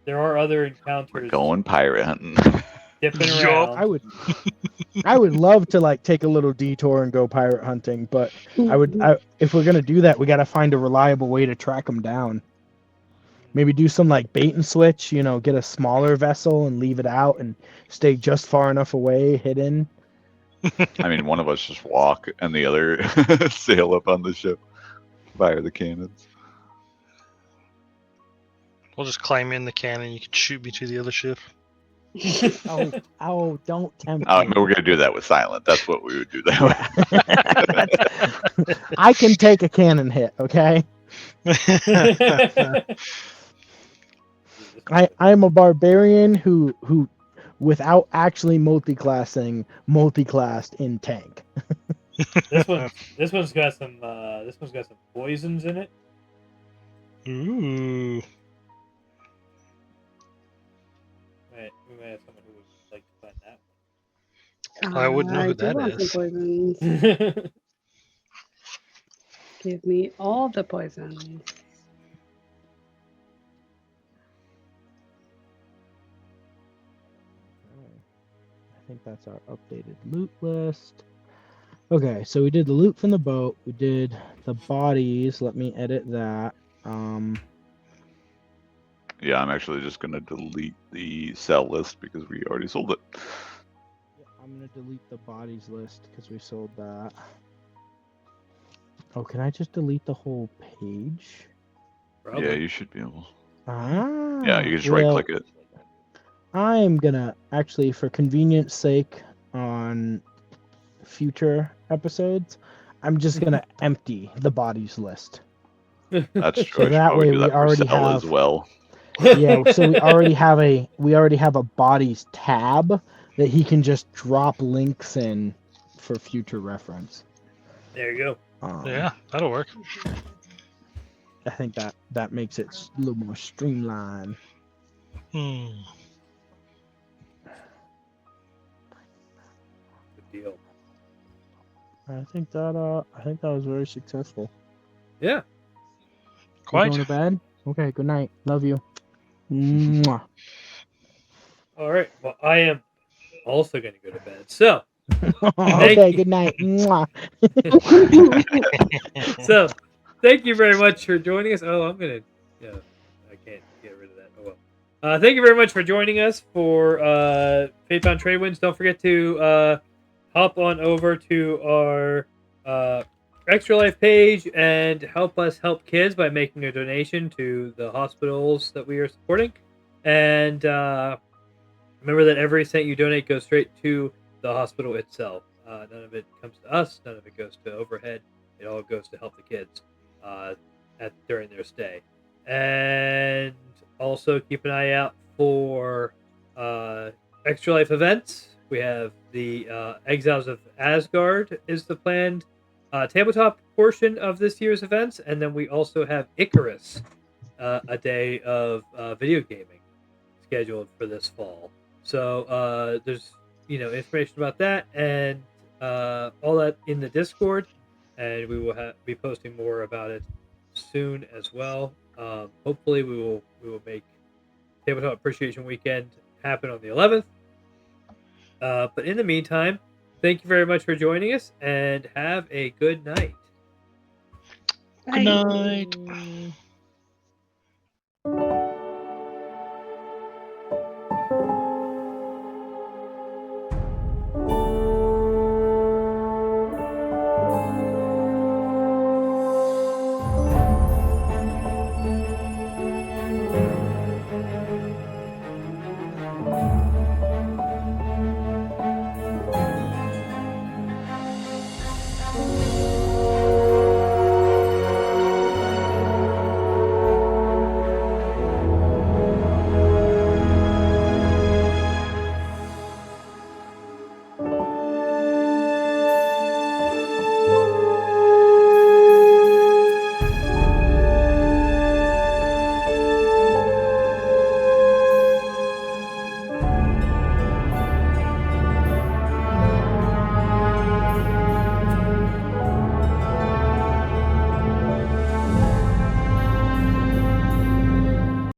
are other encounters We're going pirate hunting. dipping Yup. around. I would love to take a little detour and go pirate hunting, but if we're gonna do that, we gotta find a reliable way to track them down. Maybe do some bait and switch, get a smaller vessel and leave it out and stay just far enough away, hidden. I mean, one of us just walk and the other sail up on the ship, fire the cannons. We'll just climb in the cannon. You can shoot me to the other ship. Oh, don't tempt I me. mean, we're gonna do that with silent. That's what we would do that with. I can take a cannon hit, okay? I'm a barbarian who without actually multi-classed in tank. This one's got some poisons in it. Ooh. We may have someone who would like to find that I wouldn't know who I do that want some is. poisons. one. Give me all the poisons. I think that's our updated loot list. Okay, so we did the loot from the boat. We did the bodies. Let me edit that. Yeah, I'm actually just gonna delete the sell list because we already sold it. I'm gonna delete the bodies list because we sold that. Oh, can I just delete the whole page? Probably. Yeah, you should be able. Ah. Yeah, you can just well, right click it. I'm gonna actually, for convenience sake, on future episodes, I'm just gonna empty the bodies list. That's So true. I should that probably way do we that for already Cell have as well. Yeah, so we already have a bodies tab that he can just drop links in for future reference. There you go. Yeah, that'll work. I think that makes it a little more streamlined. Hmm. Good deal. I think that was very successful. Yeah. You Quite. going to bed? Okay, good night. Love you. Mwah. All right. Well, I am also going to go to bed. So, Okay, you. good night. Mwah. so thank you very much for joining us. Oh, I'm gonna. Yeah, I can't get rid of that. Oh well. Thank you very much for joining us for Fatebound Tradewinds. Don't forget to hop on over to our Extra Life page and help us help kids by making a donation to the hospitals that we are supporting. And remember that every cent you donate goes straight to the hospital itself. None of it comes to us. None of it goes to overhead. It all goes to help the kids during their stay. And also keep an eye out for Extra Life events. We have the Exiles of Asgard is the planned tabletop portion of this year's events, and then we also have Icarus, a day of video gaming scheduled for this fall. So there's information about that and all that in the Discord, and we will be posting more about it soon as well. Hopefully, we will make Tabletop Appreciation Weekend happen on the 11th. But in the meantime, thank you very much for joining us, and have a good night. Good night. Bye.